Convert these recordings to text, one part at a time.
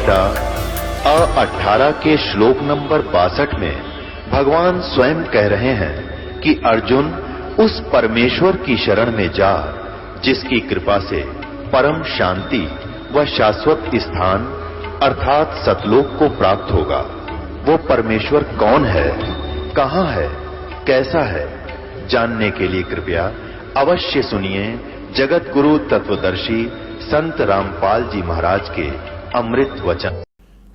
गीता 18 के श्लोक नंबर 62 में भगवान स्वयं कह रहे हैं कि अर्जुन उस परमेश्वर की शरण में जा जिसकी कृपा से परम शांति व शाश्वत स्थान अर्थात सतलोक को प्राप्त होगा। वो परमेश्वर कौन है, कहां है, कैसा है, जानने के लिए कृपया अवश्य सुनिए जगत गुरु तत्वदर्शी संत रामपाल जी महाराज के अमृत वचन।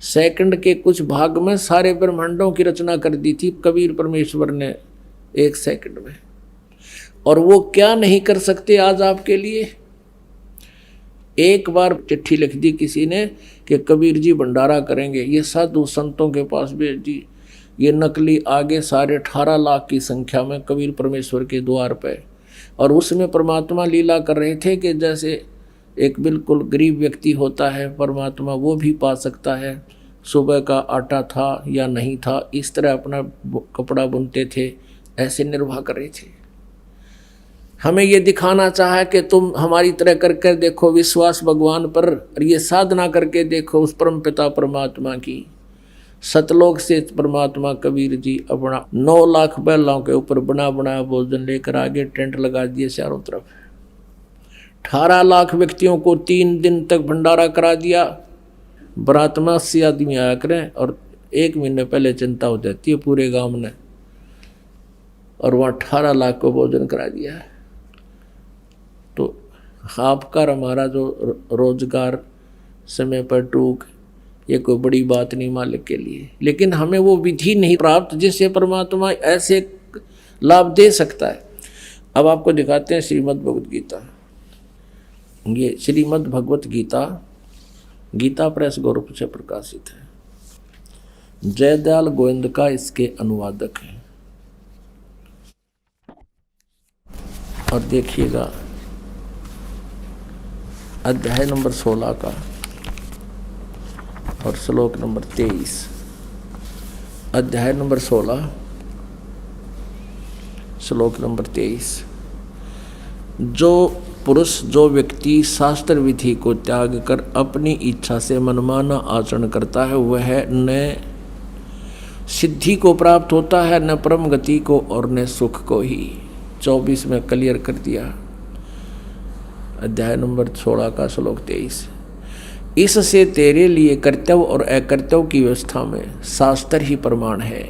सेकंड के कुछ भाग में सारे ब्रह्मांडों की रचना कर दी थी कबीर परमेश्वर ने एक सेकंड में, और वो क्या नहीं कर सकते आज आपके लिए। एक बार चिट्ठी लिख दी किसी ने कि कबीर जी भंडारा करेंगे, ये साधु संतों के पास भेज दी। ये नकली आगे 18.5 लाख की संख्या में कबीर परमेश्वर के द्वार पे, और उसमें परमात्मा लीला कर रहे थे कि जैसे एक बिल्कुल गरीब व्यक्ति होता है परमात्मा वो भी पा सकता है। सुबह का आटा था या नहीं था, इस तरह अपना कपड़ा बुनते थे, ऐसे निर्वाह कर रहे थे। हमें ये दिखाना चाहा कि तुम हमारी तरह करके देखो विश्वास भगवान पर, और ये साधना करके देखो उस परम पिता परमात्मा की। सतलोक से परमात्मा कबीर जी अपना 9 लाख बैलों के ऊपर बना बनाया भोजन लेकर आगे टेंट लगा दिए चारों तरफ। 18 लाख व्यक्तियों को 3 दिन तक भंडारा करा दिया। बरात में 80 आदमी आया करें, और 1 महीने पहले चिंता हो जाती है पूरे गांव ने, और वहाँ 18 लाख को भोजन करा दिया है। तो आपका हमारा जो रोजगार समय पर टूक, ये कोई बड़ी बात नहीं मालिक के लिए, लेकिन हमें वो विधि नहीं प्राप्त जिससे परमात्मा ऐसे लाभ दे सकता है। अब आपको दिखाते हैं श्रीमद् भगवत गीता। ये श्रीमद् भगवत गीता गीता प्रेस गोरखपुर से प्रकाशित है। जयदयाल गोविंद का इसके अनुवादक है। और देखिएगा अध्याय नंबर 16 का और श्लोक नंबर 23। अध्याय नंबर 16 श्लोक नंबर 23। जो पुरुष, जो व्यक्ति शास्त्र विधि को त्याग कर अपनी इच्छा से मनमाना आचरण करता है वह न सिद्धि को प्राप्त होता है, न परम गति को, और न सुख को ही। 24 में क्लियर कर दिया। अध्याय नंबर 16 का श्लोक 23। इससे तेरे लिए कर्तव्य और अकर्तव्य की व्यवस्था में शास्त्र ही प्रमाण है।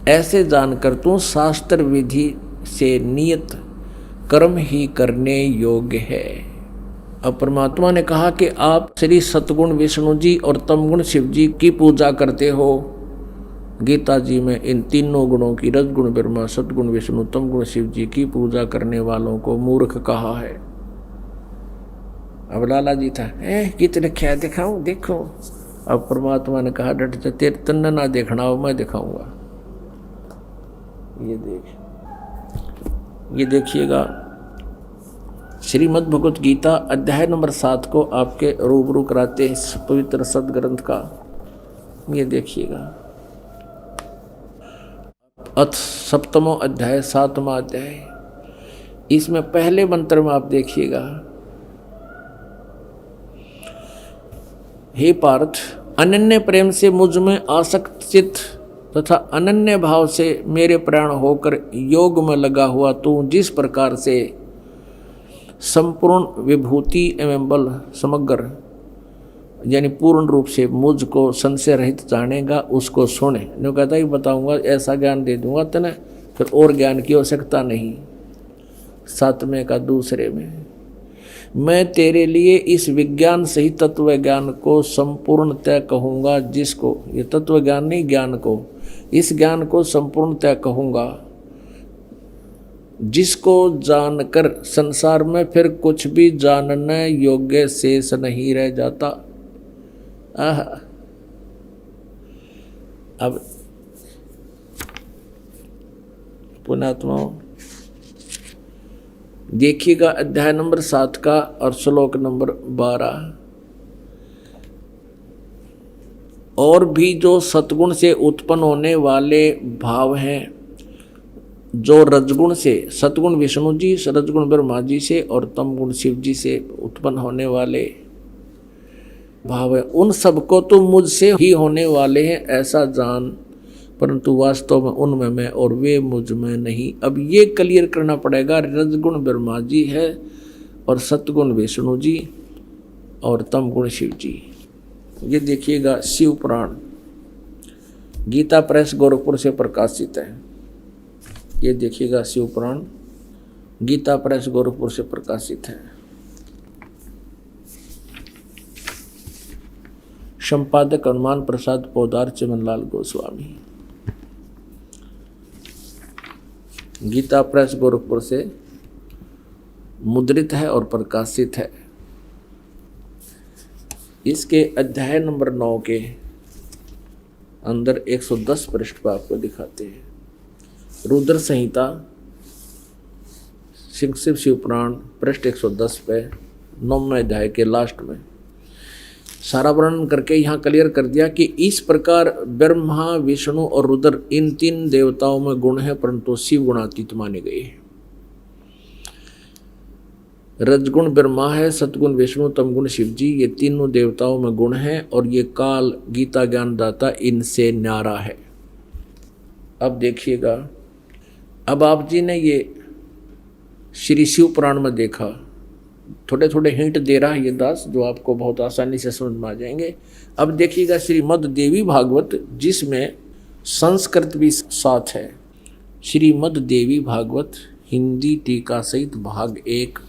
ऐसे जानकर तू शास्त्र विधि से नियत कर्म ही करने योग्य है। अब परमात्मा ने कहा कि आप श्री सतगुण विष्णु जी और तमगुण शिव जी की पूजा करते हो। गीता जी में इन तीनों गुणों की, रजगुण ब्रह्मा, सतगुण विष्णु, तमगुण शिव जी की पूजा करने वालों को मूर्ख कहा है। अब लाला जी था, कितने क्या दिखाऊं, देखो। अब परमात्मा ने कहा डट जा, तेरे तन्ने ना देखना हो, मैं दिखाऊंगा। ये देखिएगा श्रीमद् भगवत गीता अध्याय नंबर 7 को आपके रूबरू कराते हैं इस पवित्र सदग्रंथ का। ये देखिएगा अथ 7वां अध्याय 7वां अध्याय। इसमें पहले मंत्र में आप देखिएगा, हे पार्थ, अनन्य प्रेम से मुझ में आसक्त चित्त तथा अनन्य भाव से मेरे प्राण होकर योग में लगा हुआ तू जिस प्रकार से संपूर्ण विभूति एवं बल समग्र यानी पूर्ण रूप से मुझको संशय रहित जानेगा, उसको सुने। जो कहता ही बताऊंगा, ऐसा ज्ञान दे दूंगा तने, फिर और ज्ञान की आवश्यकता नहीं। 7वें का दूसरे में, मैं तेरे लिए इस विज्ञान सहित तत्व ज्ञान को संपूर्णतः कहूँगा, जिसको, ये तत्व ज्ञान नहीं, ज्ञान को, इस ज्ञान को संपूर्णतः कहूँगा, जिसको जानकर संसार में फिर कुछ भी जानने योग्य शेष नहीं रह जाता। अब पुण्यात्मा देखिएगा अध्याय नंबर 7 का और श्लोक नंबर 12। और भी जो सतगुण से उत्पन्न होने वाले भाव हैं, जो रजगुण से, सतगुण विष्णु जी, रजगुण ब्रह्मा जी से और तमगुण शिव जी से उत्पन्न होने वाले भाव है। उन सबको तो मुझसे ही होने वाले हैं ऐसा जान, परंतु वास्तव में उनमें मैं और वे मुझ में नहीं। अब ये क्लियर करना पड़ेगा। रजगुण ब्रह्मा जी है और सतगुण विष्णु जी और तम गुण शिव जी। ये देखिएगा शिव पुराण, गीता प्रेस गोरखपुर से प्रकाशित है। ये देखिएगा शिव पुराण, गीता प्रेस गोरखपुर से प्रकाशित है। संपादक हनुमान प्रसाद पोदार, चमनलाल गोस्वामी। गीता प्रेस गोरखपुर से मुद्रित है और प्रकाशित है। इसके अध्याय नंबर 9 के अंदर 110 पृष्ठ पर आपको दिखाते हैं। रुद्र संहिता शिव शिव पुराण पृष्ठ 110 पे 9वें अध्याय के लास्ट में सारा वर्णन करके यहाँ क्लियर कर दिया कि इस प्रकार ब्रह्मा विष्णु और रुद्र इन 3 देवताओं में गुण है, परंतु शिव गुणातीत माने गए हैं। रजगुण ब्रह्मा है, सतगुण विष्णु, तमगुण शिव जी, ये तीनों देवताओं में गुण हैं और ये काल गीता ज्ञानदाता इनसे न्यारा है। अब देखिएगा, अब आप जी ने ये श्री शिव पुराण में देखा, थोड़े थोड़े हिंट दे रहा है ये दास, जो आपको बहुत आसानी से समझ में आ जाएंगे। अब देखिएगा श्रीमद् देवी भागवत, जिसमें संस्कृत भी साथ है। श्रीमद् देवी भागवत हिंदी टीका सहित भाग 1,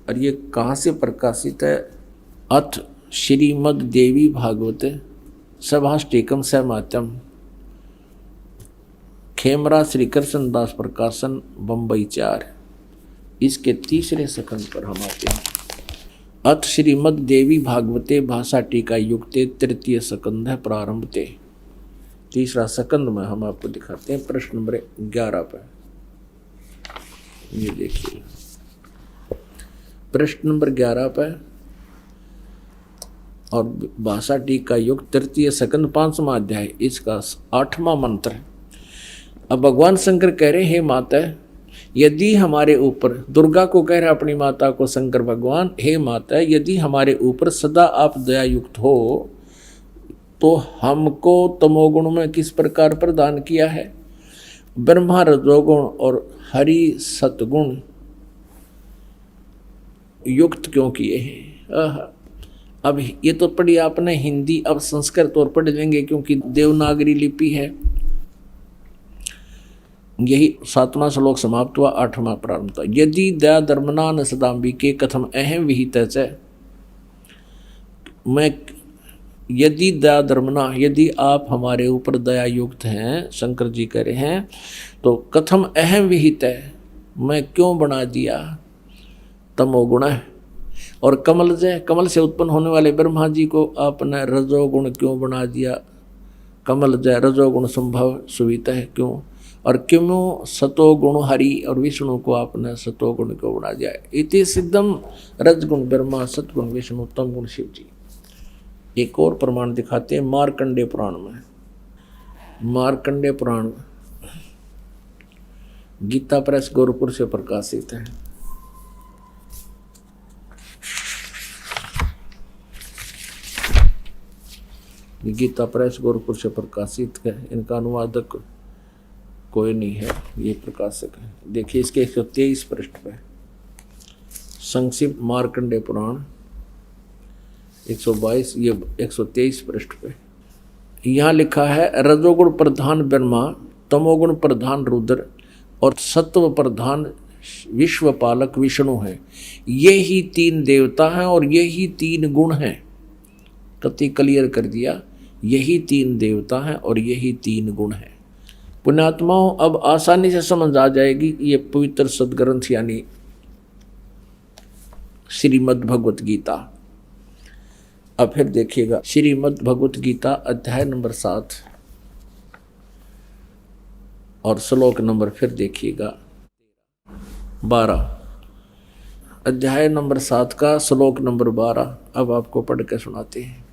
और ये कहाँ से प्रकाशित है? अथ श्रीमद् देवी भागवत सभाष्टिकम सहमात्यम, खेमरा श्री कृष्ण दास प्रकाशन, बम्बई 4। इसके तीसरे सकंद पर हम आते हैं। अथ श्रीमद् देवी भागवते भाषा टीका युक्ते, तृतीय सकंद है प्रारंभते। तीसरा सकंद में हम आपको दिखाते हैं प्रश्न नंबर 11 पर। ये देखिए प्रश्न नंबर 11 पर, और भाषा टीका युक्त तृतीय सकंद 5वां अध्याय, इसका 8वां मंत्र। अब भगवान शंकर कह रहे हैं, माता यदि हमारे ऊपर, दुर्गा को कह रहे अपनी माता को शंकर भगवान, हे माता यदि हमारे ऊपर सदा आप दया युक्त हो तो हमको तमोगुण में किस प्रकार प्रदान किया है? ब्रह्मा रजोगुण और हरि सतगुण युक्त क्यों किए हैं? अब ये तो पढ़ी आपने हिंदी, अब संस्कृत और पढ़ लेंगे क्योंकि देवनागरी लिपि है। यही 7वां श्लोक समाप्त हुआ, 8वां प्रारंभ था। यदि दया धर्मना न सदाम्बिके कथम अहम विहित है। मैं यदि दया धर्मना, यदि आप हमारे ऊपर दया युक्त हैं, शंकर जी कह रहे हैं, तो कथम अहम विहित है, मैं क्यों बना दिया तमोगुण है। और कमल जय, कमल से उत्पन्न होने वाले ब्रह्मा जी को आपने रजोगुण क्यों बना दिया? कमल जय रजोगुण संभव सुविता है क्यों? और क्यों सतोगुण हरि और विष्णु को आपने सतोगुण क्यों बना दिया? इति सिद्धम रजगुण ब्रह्मा सतगुण विष्णु तमगुण शिव जी। एक और प्रमाण दिखाते हैं मार्कंडेय पुराण में। मार्कंडेय पुराण गीता प्रेस गोरखपुर से प्रकाशित है। गीता प्रेस गोरखपुर से प्रकाशित है। इनका अनुवादक कोई नहीं है, ये प्रकाशक है। देखिए इसके 123 पृष्ठ पे संक्षिप्त मार्कंडेय पुराण 122, ये 123 पृष्ठ पे यहाँ लिखा है, रजोगुण प्रधान ब्रह्मा, तमोगुण प्रधान रुद्र और सत्व प्रधान विश्वपालक विष्णु है। ये ही 3 देवता हैं और यही 3 गुण हैं। कति क्लियर कर दिया, यही 3 देवता हैं और यही 3 गुण हैं। पुण्यात्माओं, अब आसानी से समझ आ जाएगी ये पवित्र सदग्रंथ यानी श्रीमद् भगवत गीता। अब फिर देखिएगा श्रीमद् भगवत गीता अध्याय नंबर 7 और श्लोक नंबर फिर देखिएगा 12। अध्याय नंबर 7 का श्लोक नंबर 12 अब आपको पढ़ के सुनाते हैं।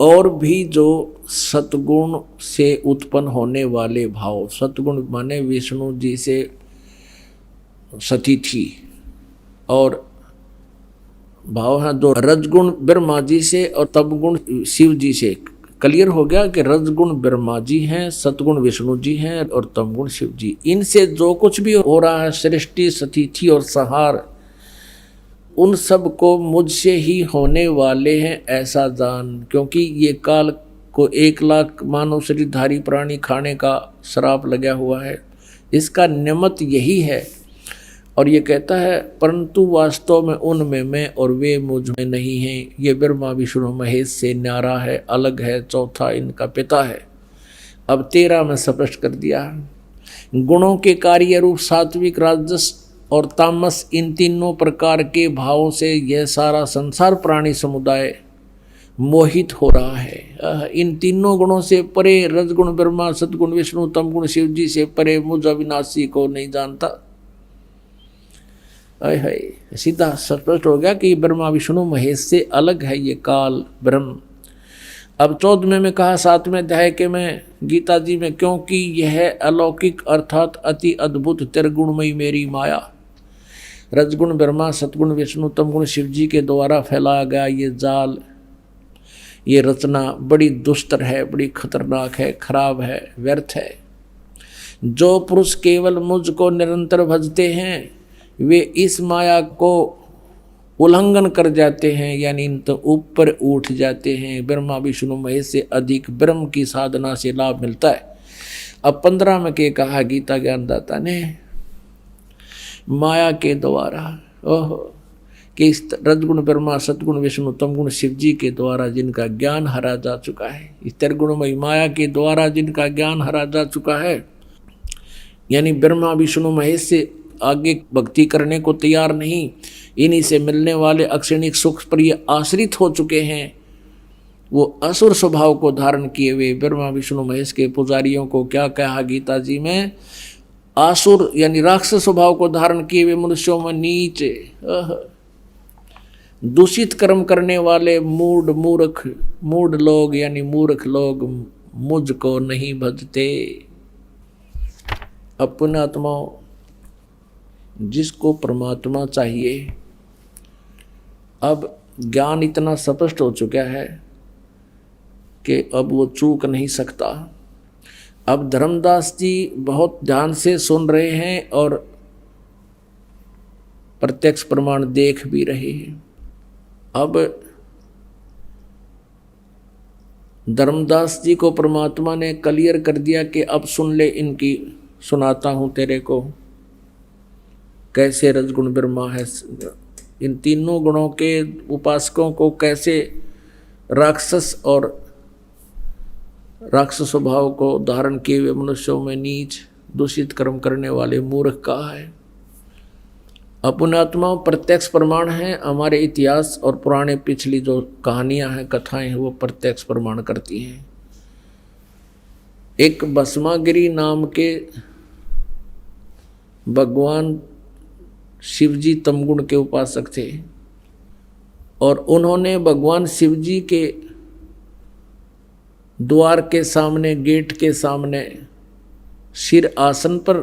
और भी जो सतगुण से उत्पन्न होने वाले भाव, सतगुण माने विष्णु जी से सती थी और भाव है दो, रजगुण ब्रह्मा जी से और तपगुण शिव जी से। क्लियर हो गया कि रजगुण ब्रह्मा जी हैं, सतगुण विष्णु जी हैं और तमगुण शिव जी। इनसे जो कुछ भी हो रहा है सृष्टि स्थिति और संहार, उन सब को मुझसे ही होने वाले हैं ऐसा जान। क्योंकि ये काल को 1 लाख मानव शरीरधारी प्राणी खाने का श्राप लगा हुआ है, इसका निमित्त यही है। और ये कहता है परंतु वास्तव में उनमें मैं और वे मुझ में नहीं हैं। ये ब्रह्मा विष्णु महेश से न्यारा है, अलग है, चौथा इनका पिता है। अब 13 में स्पष्ट कर दिया। गुणों के कार्य रूप सात्विक, राजस और तामस, इन तीनों प्रकार के भावों से यह सारा संसार प्राणी समुदाय मोहित हो रहा है। इन तीनों गुणों से परे रजगुण ब्रह्मा, सतगुण विष्णु, तमगुण शिव जी से परे मुझ अविनाशी को नहीं जानता। है सीधा स्पष्ट हो गया कि ब्रह्मा विष्णु महेश से अलग है ये काल ब्रह्म। अब 14वें में कहा 7वें अध्याय के में गीता जी में, क्योंकि यह अलौकिक अर्थात अति अद्भुत त्रिगुणमयी मेरी माया, रजगुण ब्रह्मा, सतगुण विष्णु, तमगुण शिव जी के द्वारा फैलाया गया ये जाल, ये रचना बड़ी दुष्टर है, बड़ी खतरनाक है, खराब है, व्यर्थ है। जो पुरुष केवल मुझको निरंतर भजते हैं वे इस माया को उल्लंघन कर जाते हैं, यानी इन तो ऊपर उठ जाते हैं। ब्रह्मा विष्णु महेश से अधिक ब्रह्म की साधना से लाभ मिलता है। अब 15 में के कहा गीता ज्ञानदाता ने, माया के द्वारा कि इस रजगुण ब्रह्मा, सतगुण विष्णु, तमगुण शिव जी के द्वारा जिनका ज्ञान हरा जा चुका है, इस त्रिगुणमयी माया के द्वारा जिनका ज्ञान हरा जा चुका है, यानी ब्रह्मा विष्णु महेश से आगे भक्ति करने को तैयार नहीं, इन्हीं से मिलने वाले अक्षणिक सुख पर ये आश्रित हो चुके हैं, वो असुर स्वभाव को धारण किए हुए ब्रह्मा विष्णु महेश के पुजारियों को क्या कहा गीता जी में, आसुर यानी राक्षस स्वभाव को धारण किए हुए मनुष्यों में नीच, दूषित कर्म करने वाले मूढ़ लोग यानी मूर्ख लोग मुझको नहीं भजते। अपने आत्माओं, जिसको परमात्मा चाहिए, अब ज्ञान इतना स्पष्ट हो चुका है कि अब वो चूक नहीं सकता। अब धर्मदास जी बहुत ध्यान से सुन रहे हैं और प्रत्यक्ष प्रमाण देख भी रहे हैं। अब धर्मदास जी को परमात्मा ने क्लियर कर दिया कि अब सुन ले, इनकी सुनाता हूं तेरे को कैसे रजगुण ब्रह्मा है, इन तीनों गुणों के उपासकों को कैसे राक्षस और राक्षस स्वभाव को धारण किए हुए मनुष्यों में नीच दूषित कर्म करने वाले मूर्ख कहा है। अपनात्मा प्रत्यक्ष प्रमाण है। हमारे इतिहास और पुराने पिछली जो कहानियां हैं, कथाएं हैं, वो प्रत्यक्ष प्रमाण करती हैं। एक भस्मागिरी नाम के भगवान शिवजी तमगुण के उपासक थे और उन्होंने भगवान शिवजी के द्वार के सामने, गेट के सामने सिर आसन पर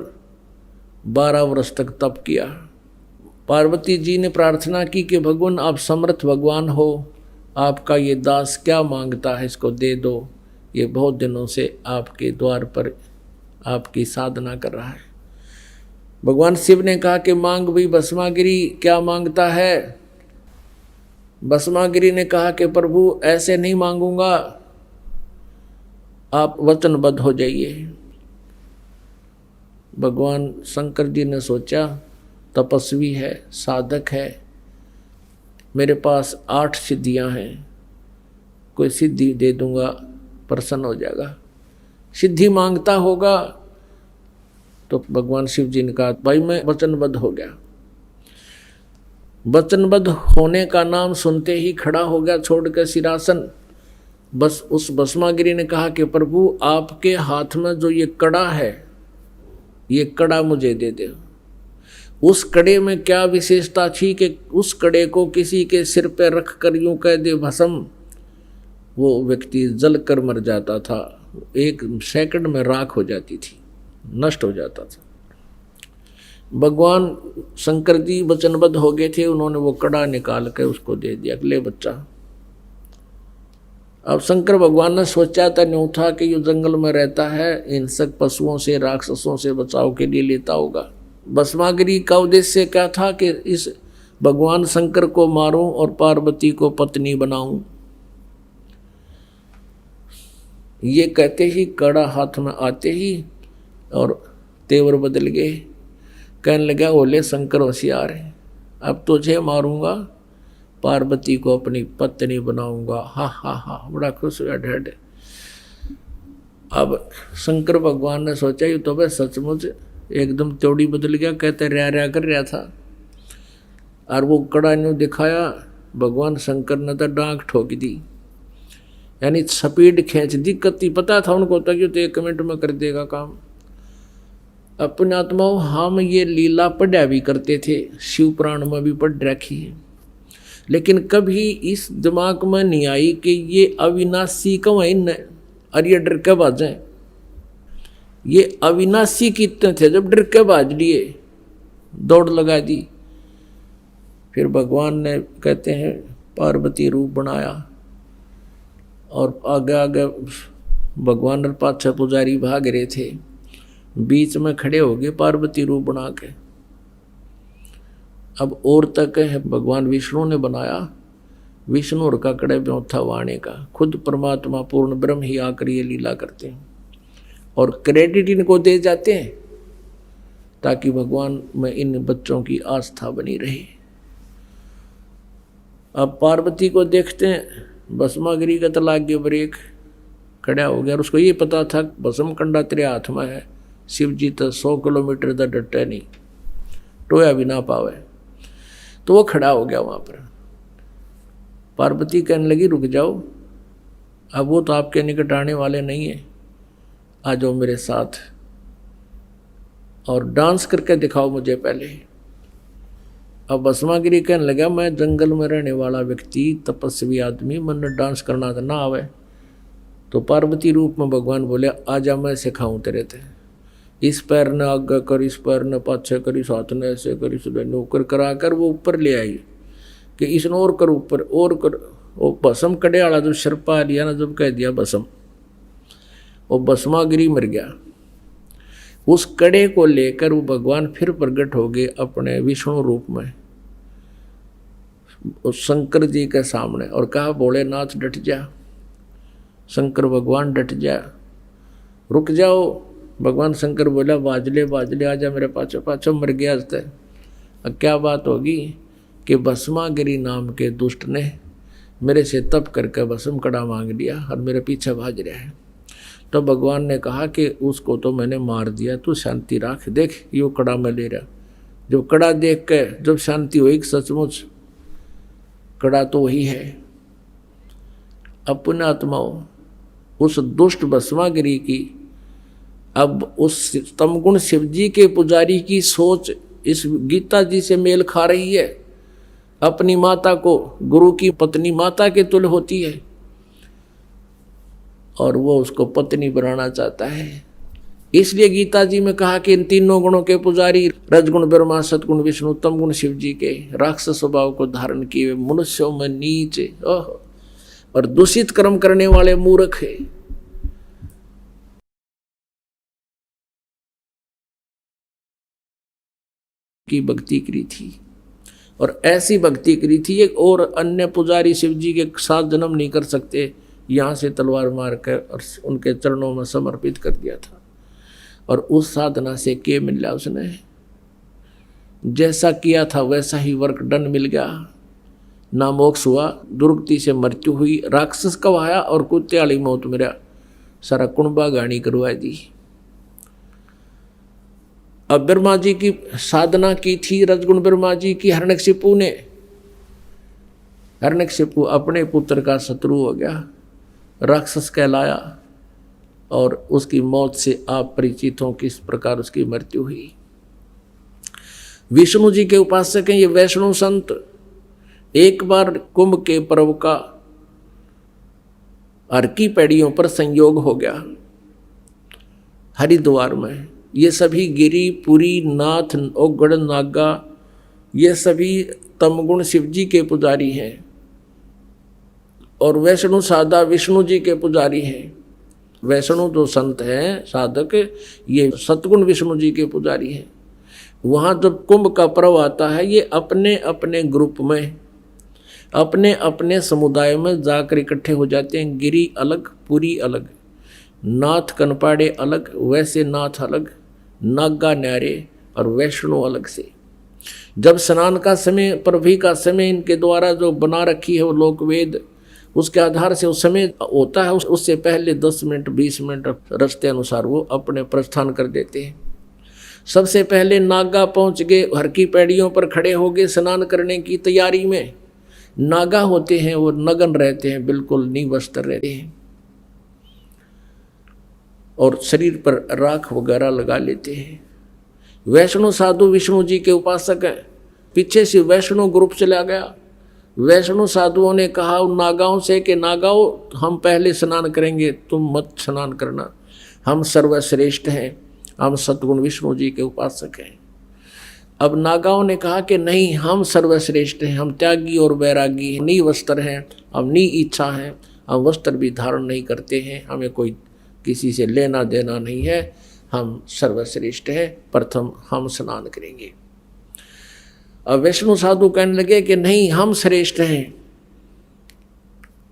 12 वर्ष तक तप किया। पार्वती जी ने प्रार्थना की कि भगवान आप समर्थ भगवान हो, आपका ये दास क्या मांगता है, इसको दे दो, ये बहुत दिनों से आपके द्वार पर आपकी साधना कर रहा है। भगवान शिव ने कहा कि मांग भी भस्मागिरी, क्या मांगता है। भस्मागिरी ने कहा कि प्रभु ऐसे नहीं मांगूंगा, आप वचनबद्ध हो जाइए। भगवान शंकर जी ने सोचा तपस्वी है, साधक है, मेरे पास 8 सिद्धियां हैं, कोई सिद्धि दे दूंगा, प्रसन्न हो जाएगा। सिद्धि मांगता होगा तो भगवान शिव जी ने कहा भाई मैं वचनबद्ध हो गया। वचनबद्ध होने का नाम सुनते ही खड़ा हो गया छोड़कर सिरासन। बस उस भस्मागिरी ने कहा कि प्रभु आपके हाथ में जो ये कड़ा है, ये कड़ा मुझे दे दे। उस कड़े में क्या विशेषता थी कि उस कड़े को किसी के सिर पर रख कर यूं कह दे भस्म, वो व्यक्ति जल कर मर जाता था, 1 सेकंड में राख हो जाती थी, नष्ट हो जाता था। भगवान शंकर जी वचनबद्ध हो गए थे, उन्होंने वो कड़ा निकाल के उसको दे दिया, ले बच्चा। अब शंकर भगवान ने सोचा था न्यू था कि ये जंगल में रहता है, हिंसक पशुओं से राक्षसों से बचाव के लिए लेता होगा। भस्मागिरी का उद्देश्य क्या था कि इस भगवान शंकर को मारूं और पार्वती को पत्नी बनाऊं। ये कहते ही कड़ा हाथ में आते ही और तेवर बदल गए, कहने लगा ओले शंकर होशियार है, अब तुझे मारूंगा, पार्वती को अपनी पत्नी बनाऊंगा। हा हा हा, बड़ा खुश हुआ ढेड। अब शंकर भगवान ने सोचा ये तो भाई सचमुच एकदम त्योड़ी बदल गया, कहते रह कर रहा था। और वो कड़ा ने दिखाया, भगवान शंकर ने तो डांक ठोक दी, यानी स्पीड खींच दी। कति पता था उनको तक तो 1 मिनट में कर देगा काम। अपने आत्माओं हम ये लीला पढ़ा भी करते थे, शिव पुराण में भी पढ़ रखी है, लेकिन कभी इस दिमाग में नहीं आई कि ये अविनाशी क्यों है इन, और ये डर के बाजें। ये अविनाशी कितने थे, जब डर के बाज लिए दौड़ लगा दी। फिर भगवान ने कहते हैं पार्वती रूप बनाया और आगे आगे भगवान और पाछा पुजारी भाग रहे थे, बीच में खड़े हो गए पार्वती रूप बना के। अब और तक है भगवान विष्णु ने बनाया, विष्णु और का कड़े में था वाणे का, खुद परमात्मा पूर्ण ब्रह्म ही आकर ये लीला करते हैं और क्रेडिट इनको दे जाते हैं ताकि भगवान में इन बच्चों की आस्था बनी रहे। अब पार्वती को देखते हैं, भस्मागिरी का तलाक के ब्रेक खड़ा हो गया और उसको ये पता था भस्म कंडा तेरे हाथ में है, शिव जी तो 100 किलोमीटर का डटे नहीं, टोया भी ना पावे, तो वो खड़ा हो गया वहाँ पर। पार्वती कहने लगी रुक जाओ, अब वो तो आपके निकट आने वाले नहीं है, आ जाओ मेरे साथ और डांस करके दिखाओ मुझे पहले। अब भस्मागिरी कहने लगा मैं जंगल में रहने वाला व्यक्ति, तपस्वी आदमी, मन डांस करना तो ना आवे। तो पार्वती रूप में भगवान बोले आजा मैं सिखाऊं तेरे थे, इस पैर ने आगे कर, इस पैर ने पाछे कर, इस हाथ ने ऐसे कर, इस नौकर करा कर वो ऊपर ले आई कि इसने और कर ऊपर और कर। वो भस्म कड़े वाला जो शर्पा लिया ना, जब कह दिया भस्म, वो भस्मागिरी मर गया। उस कड़े को लेकर वो भगवान फिर प्रकट हो गए अपने विष्णु रूप में उस शंकर जी के सामने और कहा भोलेनाथ डट जा। शंकर भगवान डट जा, रुक जाओ। भगवान शंकर बोला बाजले बाजले आजा मेरे पाछो पाछो, मर गया आज तक। अब क्या बात होगी कि भस्मागिरी नाम के दुष्ट ने मेरे से तप करके भस्म कड़ा मांग लिया और मेरे पीछे भाज रहा है। तो भगवान ने कहा कि उसको तो मैंने मार दिया, तू शांति रख, देख यो कड़ा में ले रहा। जब कड़ा देख के जब शांति हुई, सचमुच कड़ा तो वही है। अपने आत्माओं उस दुष्ट भस्मागिरी की अब उस तमगुण शिवजी के पुजारी की सोच इस गीता जी से मेल खा रही है। अपनी माता को गुरु की पत्नी माता के तुल्य होती है और वो उसको पत्नी बनाना चाहता है। इसलिए गीता जी में कहा कि इन तीनों गुणों के पुजारी रजगुण ब्रह्मा, सतगुण विष्णु, तम गुण शिव जी के राक्षस स्वभाव को धारण किए मनुष्यों में नीच और दूषित कर्म करने वाले मूर्ख है। की भक्ति करी थी और ऐसी भक्ति करी थी एक और अन्य पुजारी शिव जी के साथ जन्म नहीं कर सकते, यहाँ से तलवार मार कर और उनके चरणों में समर्पित कर दिया था। और उस साधना से क्या मिला, उसने जैसा किया था वैसा ही वर्क डन मिल गया। ना मोक्ष हुआ, दुर्गति से मृत्यु हुई, राक्षस कवाया और कुत्ते वाली मौत मेरा सारा कुंबा गाड़ी करवा दी। अब ब्रह्मा जी की साधना की थी, रजगुण ब्रह्मा जी की। हिरण्यकशिपु ने, हिरण्यकशिपु अपने पुत्र का शत्रु हो गया, राक्षस कहलाया और उसकी मौत से आप परिचित हो किस प्रकार उसकी मृत्यु हुई। विष्णु जी के उपासक हैं ये वैष्णव संत। एक बार कुंभ के पर्व का हर की पैड़ियों पर संयोग हो गया हरिद्वार में। ये सभी गिरी, पुरी, नाथ, ओगड़, नागा, ये सभी तमगुण शिव जी के पुजारी हैं। और वैष्णु साधा विष्णु जी के पुजारी हैं। वैष्णु जो संत हैं साधक, ये सतगुण विष्णु जी के पुजारी हैं। वहाँ जब कुंभ का पर्व आता है, ये अपने अपने ग्रुप में, अपने अपने समुदाय में जाकर इकट्ठे हो जाते हैं। गिरी अलग, पुरी अलग, नाथ कनपाड़े अलग, वैसे नाथ अलग, नागा न्यारे और वैष्णु अलग से। जब स्नान का समय, प्रभु का समय इनके द्वारा जो बना रखी है वो लोकवेद, उसके आधार से उस समय होता है, उससे पहले 10 मिनट 20 मिनट रास्ते अनुसार वो अपने प्रस्थान कर देते हैं। सबसे पहले नागा पहुंच गए, हर की पैड़ियों पर खड़े हो गए स्नान करने की तैयारी में। नागा होते हैं वो नग्न रहते हैं, बिल्कुल निवस्त्र रहते हैं और शरीर पर राख वगैरह लगा लेते हैं। वैष्णु साधु विष्णु जी के उपासक हैं। पीछे से वैष्णु ग्रुप चला गया। वैष्णु साधुओं ने कहा उन नागाओं से कि नागाओं, हम पहले स्नान करेंगे, तुम मत स्नान करना, हम सर्वश्रेष्ठ हैं, हम सतगुण विष्णु जी के उपासक हैं। अब नागाओं ने कहा कि नहीं, हम सर्वश्रेष्ठ हैं, हम त्यागी और वैरागी, नी वस्त्र हैं, हम नी इच्छा हैं, हम वस्त्र भी धारण नहीं करते हैं, हमें कोई किसी से लेना देना नहीं है, हम सर्वश्रेष्ठ हैं, प्रथम हम स्नान करेंगे। अब वैष्णु साधु कहने लगे कि नहीं, हम श्रेष्ठ हैं,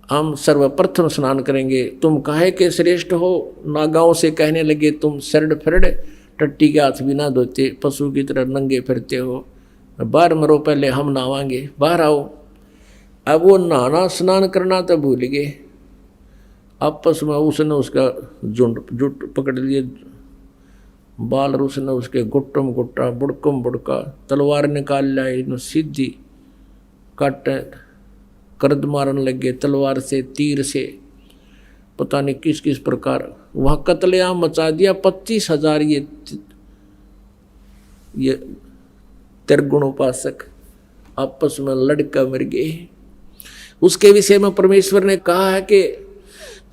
हम सर्वप्रथम स्नान करेंगे, तुम काहे के श्रेष्ठ हो। नागाओं से कहने लगे, तुम सरड फिरड टट्टी के हाथ भी ना धोते, पशु की तरह नंगे फिरते हो, बाहर मरो, पहले हम नहावांगे, बाहर आओ। अब वो नहाना स्नान करना तो भूल गए। आपस में उसने उसका जुट पकड़ लिए बाल, और उसने उसके गुट्टम गुट्टा, बुड़कम बुड़का, तलवार निकाल लाई, सीधी काट करद मारन लगे तलवार से, तीर से, पता नहीं किस किस प्रकार वहाँ कत्लेआम मचा दिया। 25,000 ये त्रिगुण उपासक आपस में लड़का मर गए। उसके विषय में परमेश्वर ने कहा है कि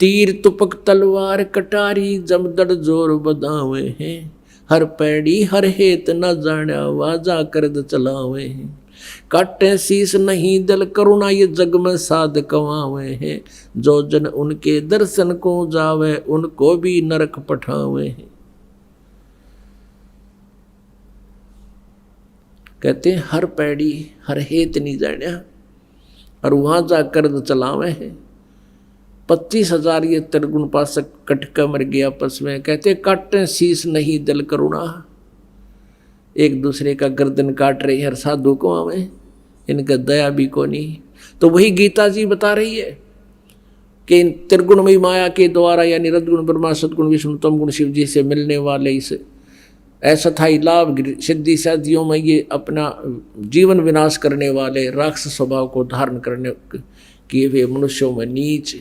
तीर तुपक तलवार कटारी जमदड़ जोर बदावे हैं, हर पैड़ी हर हेत न जाना वाजा करद चलावे हैं, काटे शीस नहीं दल करुणा ये जग में साध कमावे हैं, जो जन उनके दर्शन को जावे उनको भी नरक पठावे हैं। कहते हैं हर पैड़ी हर हेत नहीं जाना और वहां जाकर चलावे हैं। 25,000 ये त्रिगुण उपासक कटका मर गया आपस में। कहते काटे शीस नहीं दल करुणा, एक दूसरे का गर्दन काट रही है, साधु को हमें इनका दया भी को नहीं। तो वही गीता जी बता रही है कि इन त्रिगुणमयी माया के द्वारा, यानी रजगुण ब्रह्मा सदगुण विष्णु तमगुण शिव जी से मिलने वाले इस अस्थायी लाभ सिद्धि साधियों में ये अपना जीवन विनाश करने वाले राक्षस स्वभाव को धारण करने किए हुए मनुष्यों में नीच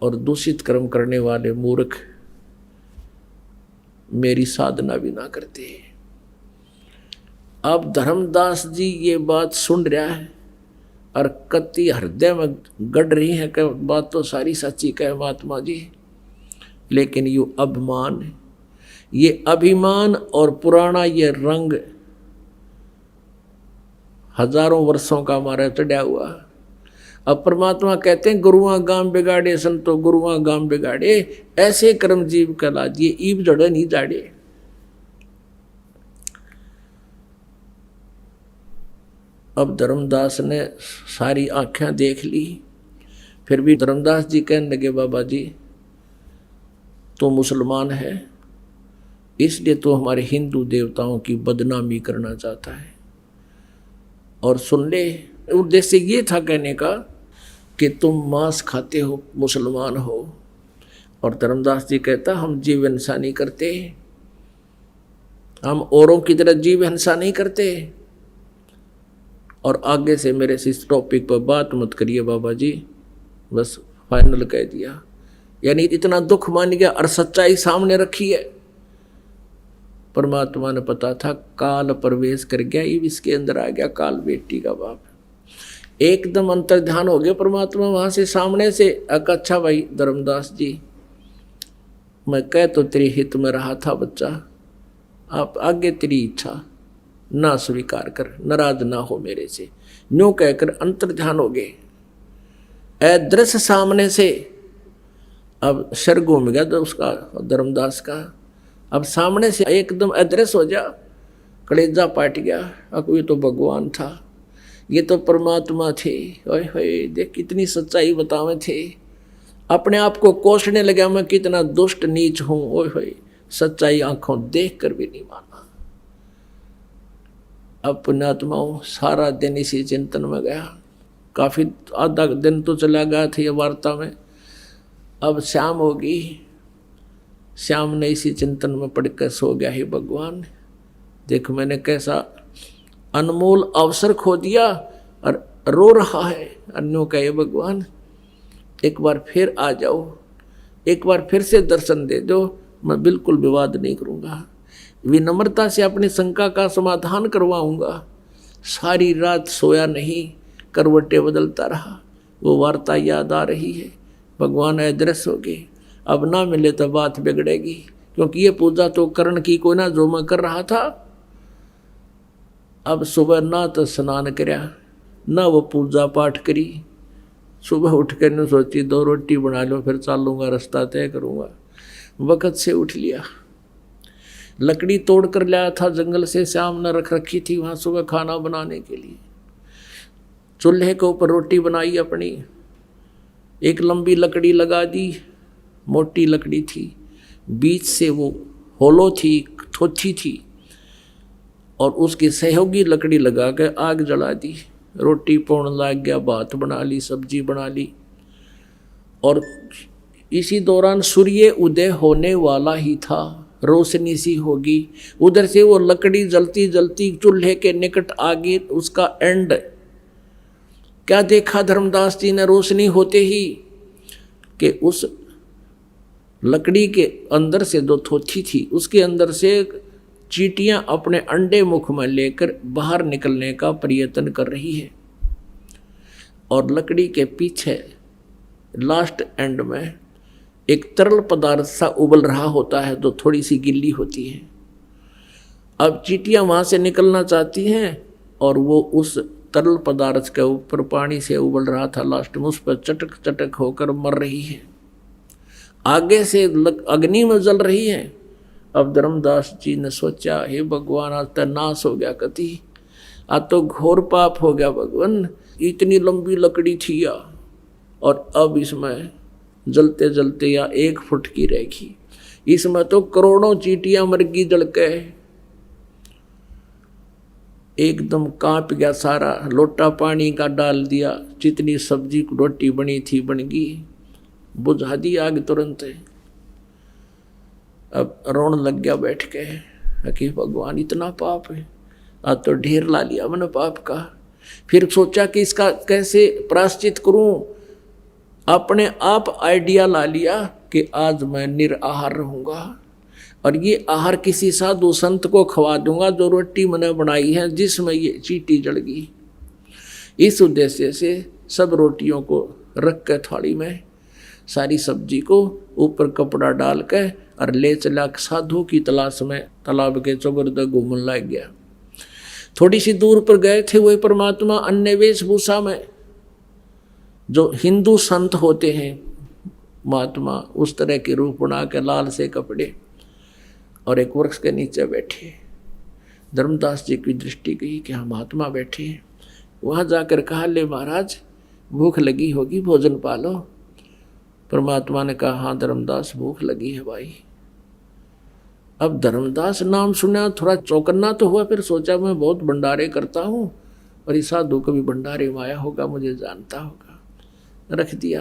और दूषित कर्म करने वाले मूर्ख मेरी साधना भी ना करते। अब धर्मदास जी ये बात सुन रहा है और कति हृदय में गड़ रही है कि बात तो सारी सच्ची कहे महात्मा जी, लेकिन ये अभिमान, ये अभिमान और पुराना ये रंग हजारों वर्षों का हमारा चढ़ा हुआ। अब परमात्मा कहते हैं गुरुआ गाम बिगाड़े संतो गुरुआ गाम बिगाड़े, ऐसे कर्म जीव कला दिए ईब जड़े नहीं जाड़े। अब धर्मदास ने सारी आँखें देख ली, फिर भी धर्मदास जी कहने लगे बाबा जी तो मुसलमान है इसलिए तो हमारे हिंदू देवताओं की बदनामी करना चाहता है। और सुन ले, उद्देश्य ये था कहने का कि तुम मांस खाते हो, मुसलमान हो। और धर्मदास जी कहता हम जीव हिंसा नहीं करते, हम औरों की तरह जीव हिंसा नहीं करते। और आगे से मेरे से इस टॉपिक पर बात मत करिए बाबा जी, बस फाइनल कह दिया। यानी इतना दुख मान गया और सच्चाई सामने रखी है। परमात्मा ने पता था काल प्रवेश कर गया, ये इसके अंदर आ गया काल बेटी का बाप, एकदम अंतर ध्यान हो गया परमात्मा वहां से सामने से। अच्छा भाई धर्मदास जी मैं कह तो तेरे हित में रहा था बच्चा, आप आगे तेरी इच्छा ना स्वीकार कर, नाराज ना हो मेरे से। न्यों कहकर अंतर्ध्यान हो गए। अदृश्य सामने से अब सर घूम गया तो उसका धर्मदास का, अब सामने से एकदम अदृश्य हो जा, कलेजा पाट गया। अब ये तो भगवान था, ये तो परमात्मा थे। ओए होए, देख कितनी सच्चाई बतावे थे। अपने आप को कोसने लगा, मैं कितना दुष्ट नीच हूं। ओए होए, सच्चाई आंखों देख कर भी नहीं माना। अब पुण्यात्माओं सारा दिन इसी चिंतन में गया। काफी आधा दिन तो चला गया था ये वार्ता में। अब शाम होगी, श्याम ने इसी चिंतन में पड़कर सो गया। हे भगवान, देख मैंने कैसा अनमोल अवसर खो दिया और रो रहा है। अन्यों का हे भगवान, एक बार फिर आ जाओ, एक बार फिर से दर्शन दे दो, मैं बिल्कुल विवाद नहीं करूँगा, विनम्रता से अपनी शंका का समाधान करवाऊंगा। सारी रात सोया नहीं, करवटें बदलता रहा। वो वार्ता याद आ रही है। भगवान अदृश्य हो गए, अब ना मिले तो बात बिगड़ेगी, क्योंकि ये पूजा तो करण की को ना जो मैं कर रहा था। अब सुबह ना तो स्नान करया, ना वो पूजा पाठ करी। सुबह उठ कर ने सोची 2 रोटी बना लो, फिर चलूँगा, रास्ता तय करूँगा। वक़्त से उठ लिया, लकड़ी तोड़ कर लाया था जंगल से, श्याम ने रख रखी थी वहाँ सुबह खाना बनाने के लिए। चूल्हे के ऊपर रोटी बनाई अपनी, एक लंबी लकड़ी लगा दी, मोटी लकड़ी थी, बीच से वो होलो थी, थोथी थी, और उसकी सहयोगी लकड़ी लगा कर आग जला दी। रोटी पौन लग गया, भात बना ली, सब्जी बना ली। और इसी दौरान सूर्य उदय होने वाला ही था, रोशनी सी होगी। उधर से वो लकड़ी जलती जलती चूल्हे के निकट आगे, उसका एंड क्या देखा धर्मदास जी ने रोशनी होते ही, कि उस लकड़ी के अंदर से जो थोथी थी, उसके अंदर से चींटियां अपने अंडे मुख में लेकर बाहर निकलने का प्रयत्न कर रही है। और लकड़ी के पीछे लास्ट एंड में एक तरल पदार्थ सा उबल रहा होता है, जो थोड़ी सी गिल्ली होती है। अब चींटियां वहां से निकलना चाहती हैं, और वो उस तरल पदार्थ के ऊपर पानी से उबल रहा था, लास्ट में उस पर चटक चटक होकर मर रही है। आगे से अग्नि में जल रही है। अब धर्मदास जी ने सोचा, हे भगवान, आज तो नाश हो गया कति, आज तो घोर पाप हो गया भगवान। इतनी लंबी लकड़ी थी या, और अब इसमें जलते जलते या 1 फुट की रहेगी, इसमें तो करोड़ों चींटियां मर गई जल के। एकदम कांप गया सारा, लोटा पानी का डाल दिया, जितनी सब्जी रोटी बनी थी बन गई, बुझा दी आग तुरंत। अब रोने लग गया बैठ के कि भगवान, इतना पाप है, आज तो ढेर ला लिया मैंने पाप का। फिर सोचा कि इसका कैसे प्रायश्चित करूं। अपने आप आइडिया ला लिया कि आज मैं निराहार रहूंगा, और ये आहार किसी साधु संत को खवा दूंगा जो रोटी मैंने बनाई है जिसमें ये चींटी जल गई। इस उद्देश्य से सब रोटियों को रख के थाली में, सारी सब्जी को ऊपर कपड़ा डाल के, और ले चला साधु की तलाश में तालाब के चौगर्द घूमने लग गया। थोड़ी सी दूर पर गए थे वही परमात्मा अन्य वेशभूषा में, जो हिंदू संत होते हैं महात्मा, उस तरह के रूप बना के लाल से कपड़े, और एक वृक्ष के नीचे बैठे। धर्मदास जी की दृष्टि गई कि हाँ महात्मा बैठे हैं। वहाँ जाकर कहा, ले महाराज भूख लगी होगी, भोजन पालो। परमात्मा ने कहा, हाँ धर्मदास भूख लगी है भाई। अब धर्मदास नाम सुना, थोड़ा चौकन्ना तो हुआ, फिर सोचा मैं बहुत भंडारे करता हूँ, और इस साधु को भी भंडारे में आया होगा, मुझे जानता होगा। रख दिया।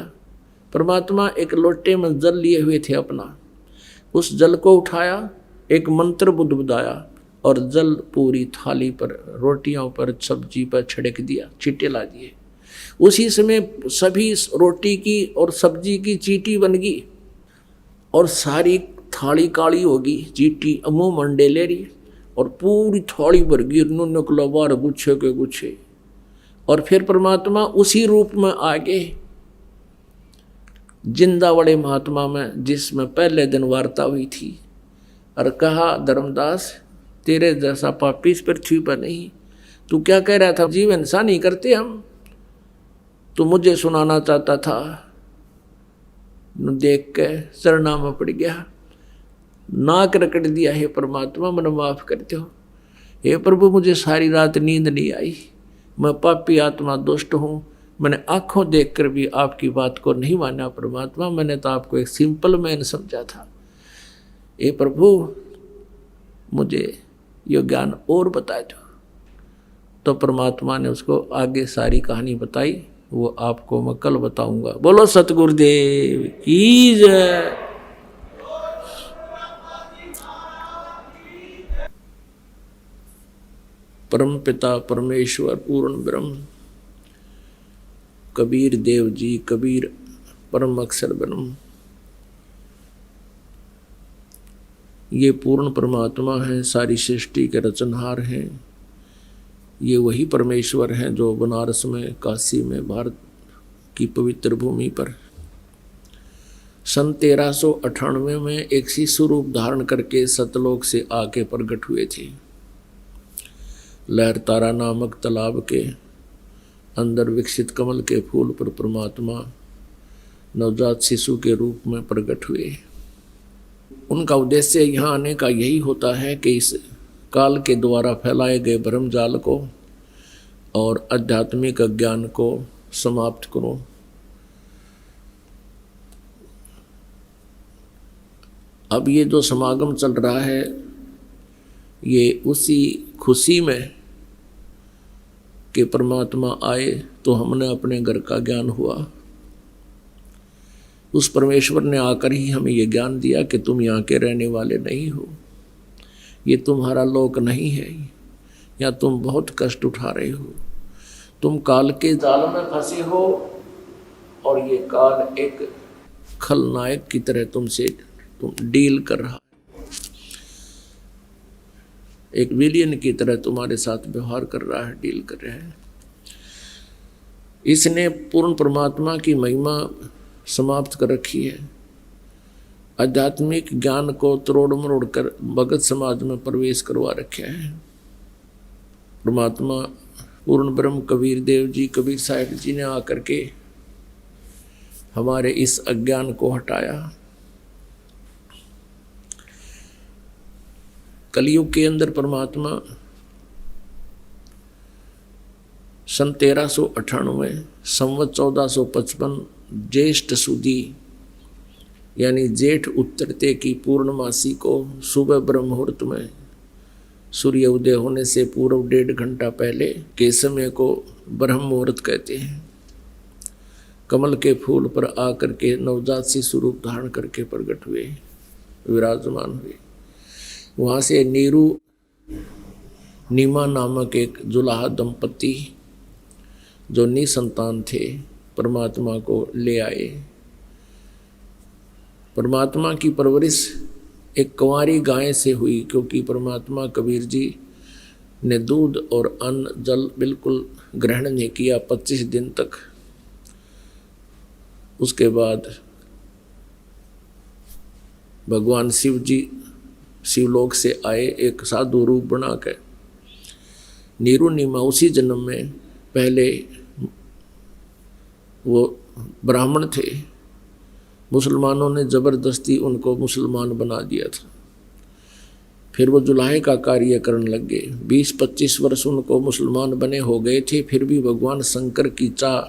परमात्मा एक लोटे में जल लिए हुए थे अपना, उस जल को उठाया, एक मंत्र बुदबुदाया, और जल पूरी थाली पर, रोटियों पर, सब्जी पर छिड़क दिया, छींटे ला दिए। उसी समय सभी रोटी की और सब्जी की चींटी बन गई, और सारी थाली काली होगी, चींटी मुंह मंडे ले रही, और पूरी थाली भर गई, निकला बार गुच्छे के गुच्छे। और फिर परमात्मा उसी रूप में आगे जिंदा वाले महात्मा में जिसमें पहले दिन वार्ता हुई थी और कहा, धर्मदास तेरे जैसा पापी इस पृथ्वी पर नहीं। तू क्या कह रहा था? जीव इंसान ही करते हम। तू मुझे सुनाना चाहता था। देख के चरणा में पड़ गया, नाक रगड़ दिया, हे परमात्मा मैंने माफ कर दो। हे प्रभु मुझे सारी रात नींद नहीं आई, मैं पापी आत्मा दुष्ट हूँ, मैंने आंखों देखकर भी आपकी बात को नहीं माना परमात्मा, मैंने तो आपको एक सिंपल मैन समझा था। हे प्रभु मुझे ये ज्ञान और बता दो। तो परमात्मा ने उसको आगे सारी कहानी बताई, वो आपको मैं कल बताऊंगा। बोलो सतगुरुदेव की जय। परम पिता परमेश्वर पूर्ण ब्रह्म कबीर देव जी, कबीर परम अक्षर ब्रह्म, ये पूर्ण परमात्मा है, सारी सृष्टि के रचनहार हैं। ये वही परमेश्वर हैं जो बनारस में, काशी में, भारत की पवित्र भूमि पर सन 1398 में एक शिशु रूप धारण करके सतलोक से आके प्रकट हुए थे। लहर तारा नामक तालाब के अंदर विकसित कमल के फूल पर परमात्मा नवजात शिशु के रूप में प्रकट हुए। उनका उद्देश्य यहाँ आने का यही होता है कि इस काल के द्वारा फैलाए गए भ्रम जाल को और आध्यात्मिक ज्ञान को समाप्त करो। अब ये जो समागम चल रहा है, ये उसी खुशी में कि परमात्मा आए तो हमने अपने घर का ज्ञान हुआ। उस परमेश्वर ने आकर ही हमें ये ज्ञान दिया कि तुम यहाँ के रहने वाले नहीं हो, ये तुम्हारा लोक नहीं है, या तुम बहुत कष्ट उठा रहे हो, तुम काल के जाल में फंसे हो और ये काल एक खलनायक की तरह तुमसे डील कर रहा है, एक विलियन की तरह तुम्हारे साथ व्यवहार कर रहा है, डील कर रहा है। इसने पूर्ण परमात्मा की महिमा समाप्त कर रखी है। आध्यात्मिक ज्ञान को तोड़ मरोड़ कर भगत समाज में प्रवेश करवा रखा है। परमात्मा पूर्ण ब्रह्म कबीर देव जी, कबीर साहब जी ने आकर के हमारे इस अज्ञान को हटाया। कलयुग के अंदर परमात्मा सन 1398 संवत 1455 ज्येष्ठ सुदी यानी जेठ उत्तरते की पूर्णमासी को सुबह ब्रह्म मुहूर्त में सूर्य उदय होने से पूर्व 1.5 घंटा पहले के समय को ब्रह्म मुहूर्त कहते हैं। कमल के फूल पर आकर के नवजात शिशु रूप धारण करके प्रकट हुए, विराजमान हुए। वहाँ से नीरू नीमा नामक एक जुलाहा दंपति जो निसंतान थे परमात्मा को ले आए। परमात्मा की परवरिश एक कुंवारी गाय से हुई, क्योंकि परमात्मा कबीर जी ने दूध और अन्न जल बिल्कुल ग्रहण नहीं किया 25 दिन तक। उसके बाद भगवान शिव जी शिवलोक से आए एक साधु रूप बनाकर। नीरू नीमा उसी जन्म में पहले वो ब्राह्मण थे, मुसलमानों ने ज़बरदस्ती उनको मुसलमान बना दिया था। फिर वो जुलाहे का कार्य करने लग गए। 20-25 वर्ष उनको मुसलमान बने हो गए थे, फिर भी भगवान शंकर की चाह,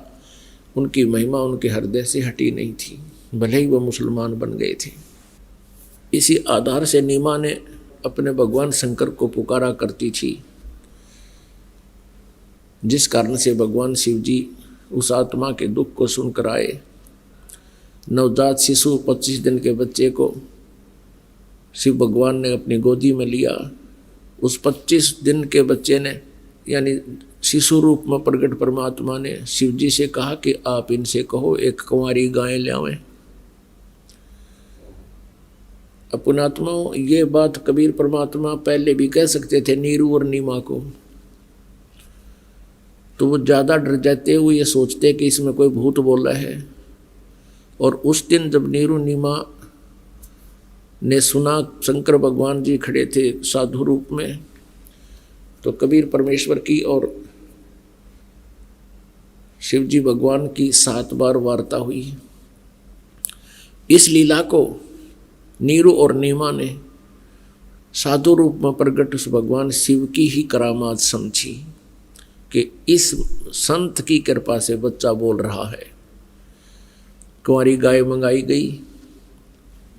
उनकी महिमा उनके हृदय से हटी नहीं थी, भले ही वो मुसलमान बन गए थे। इसी आधार से नीमा ने अपने भगवान शंकर को पुकारा करती थी, जिस कारण से भगवान शिव जी उस आत्मा के दुख को सुनकर आए। नवजात शिशु 25 दिन के बच्चे को शिव भगवान ने अपनी गोदी में लिया। उस 25 दिन के बच्चे ने यानी शिशु रूप में प्रकट परमात्मा ने शिव जी से कहा कि आप इनसे कहो एक कुंवारी गाय ले आवें। पुण्यात्माओं, ये बात कबीर परमात्मा पहले भी कह सकते थे नीरू और नीमा को, तो वो ज़्यादा डर जाते हुए ये सोचते कि इसमें कोई भूत बोला है, और उस दिन जब नीरू नीमा ने सुना शंकर भगवान जी खड़े थे साधु रूप में, तो कबीर परमेश्वर की और शिव जी भगवान की 7 बार वार्ता हुई। इस लीला को नीरू और नीमा ने साधु रूप में प्रकट उस भगवान शिव की ही करामात समझी कि इस संत की कृपा से बच्चा बोल रहा है। कुंवारी गाय मंगाई गई,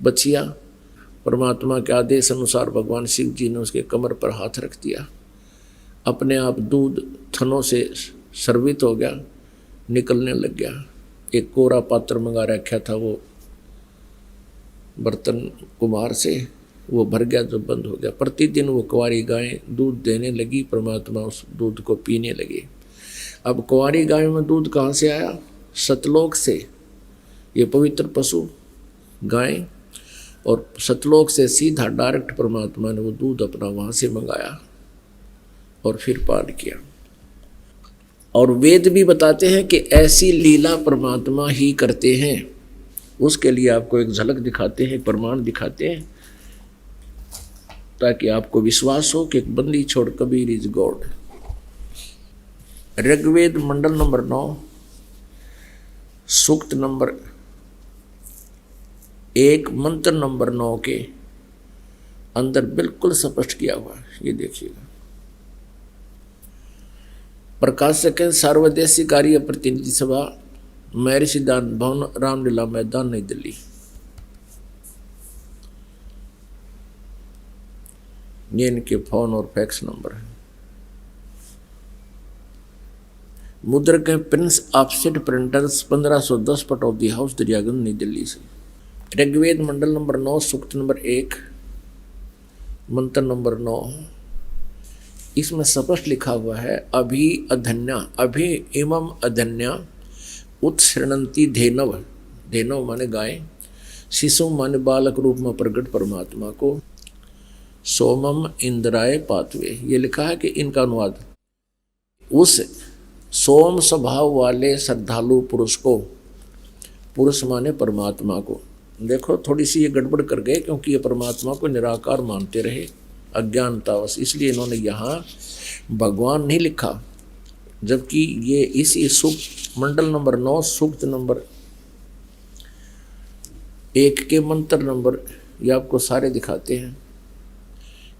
बछिया, परमात्मा के आदेश अनुसार भगवान शिव जी ने उसके कमर पर हाथ रख दिया, अपने आप दूध थनों से स्रवित हो गया, निकलने लग गया। एक कोरा पात्र मंगा रखा था वो बर्तन कुम्हार से, वो भर गया, जो बंद हो गया। प्रतिदिन वो कुंवारी गाय दूध देने लगी, परमात्मा उस दूध को पीने लगे। अब कुंवारी गाय में दूध कहाँ से आया? सतलोक से। ये पवित्र पशु गाय, और सतलोक से सीधा डायरेक्ट परमात्मा ने वो दूध अपना वहाँ से मंगाया और फिर पान किया। और वेद भी बताते हैं कि ऐसी लीला परमात्मा ही करते हैं। उसके लिए आपको एक झलक दिखाते हैं, एक प्रमाण दिखाते हैं, ताकि आपको विश्वास हो कि एक बंदी छोड़ कबीर इज गॉड। ऋग्वेद मंडल नंबर 9 सूक्त नंबर 1 मंत्र नंबर 9 के अंदर बिल्कुल स्पष्ट किया हुआ है। ये देखिएगा। प्रकाशक है सर्वदेशी कार्य प्रतिनिधि सभा, महर्षि दान भवन, रामलीला मैदान, नई दिल्ली। ये इनके फोन और फैक्स नंबर है। मुद्रक है Prince offset printers, 1510 Pataudi house, Daryaganj, नई दिल्ली से। ऋग्वेद मंडल नंबर 9 सूक्त नंबर 1 मंत्र नंबर 9, इसमें स्पष्ट लिखा हुआ है अभि अधन्या, अभि इमम अधन्या उत्सृणंती धेनव, धेनव माने गाय, शिशु माने बालक रूप में प्रकट परमात्मा को, सोमम इंद्राय पातवे। ये लिखा है कि इनका अनुवाद उस सोम स्वभाव वाले श्रद्धालु पुरुष को, पुरुष माने परमात्मा को। देखो थोड़ी सी ये गड़बड़ कर गए, क्योंकि ये परमात्मा को निराकार मानते रहे अज्ञानतावश, इसलिए इन्होंने यहाँ भगवान नहीं लिखा, जबकि ये इसी सूक्त मंडल नंबर 9 सूक्त नंबर 1 के मंत्र नंबर ये आपको सारे दिखाते हैं।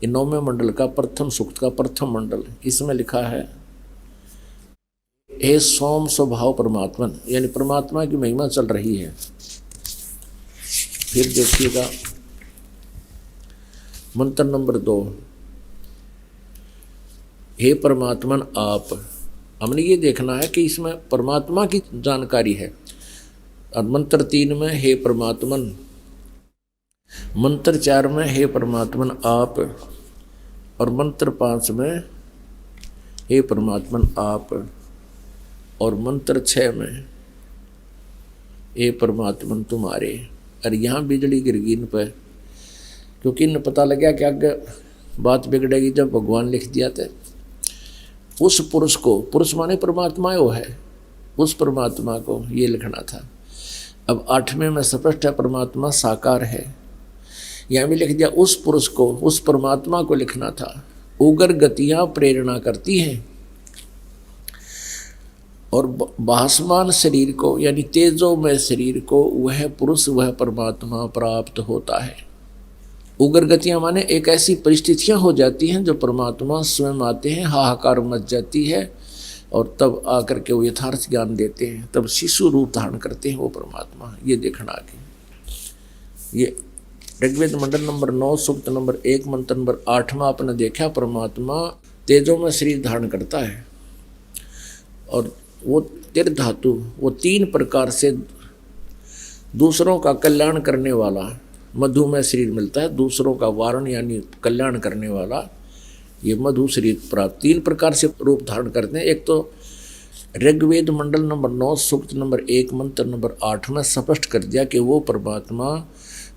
ये 9वें मंडल का प्रथम सूक्त का प्रथम मंडल, इसमें लिखा है हे सोम स्वभाव परमात्मा, यानी परमात्मा की महिमा चल रही है। फिर देखिएगा मंत्र नंबर 2, हे परमात्मन आप। हमने ये देखना है कि इसमें परमात्मा की जानकारी है। और मंत्र 3 में हे परमात्मन, मंत्र 4 में हे परमात्मन आप, और मंत्र 5 में हे परमात्मन आप, और मंत्र 6 में हे परमात्मन तुम्हारे। और यहाँ बिजली गिर गई इन पर, क्योंकि इन्हें पता लगा कि आगे बात बिगड़ेगी। जब भगवान लिख दिया था उस पुरुष को, पुरुष माने परमात्मा वो है, उस परमात्मा को ये लिखना था। अब 8वें में स्पष्ट है परमात्मा साकार है, यहाँ भी लिख दिया उस पुरुष को, उस परमात्मा को लिखना था। उग्र गतियाँ प्रेरणा करती हैं और भासमान शरीर को, यानी तेजोमय शरीर को वह पुरुष, वह परमात्मा प्राप्त होता है। उग्र गतियाँ माने एक ऐसी परिस्थितियाँ हो जाती हैं जो परमात्मा स्वयं आते हैं, हाहाकार मच जाती है, और तब आकर के वो यथार्थ ज्ञान देते हैं, तब शिशु रूप धारण करते हैं वो परमात्मा। ये देखना आगे। ये ऋग्वेद मंडल नंबर 9 सूक्त नंबर 1 मंत्र नंबर 8 में आपने देखा परमात्मा तेजोमय शरीर धारण करता है, और वो तिर धातु, वो 3 प्रकार से दूसरों का कल्याण करने वाला मधुमय शरीर मिलता है, दूसरों का वारण यानी कल्याण करने वाला ये मधु शरीर प्राप्त 3 प्रकार से रूप धारण करते हैं। एक तो ऋग्वेद मंडल नंबर 9 सूक्त नंबर 1 मंत्र नंबर 8 में स्पष्ट कर दिया कि वो परमात्मा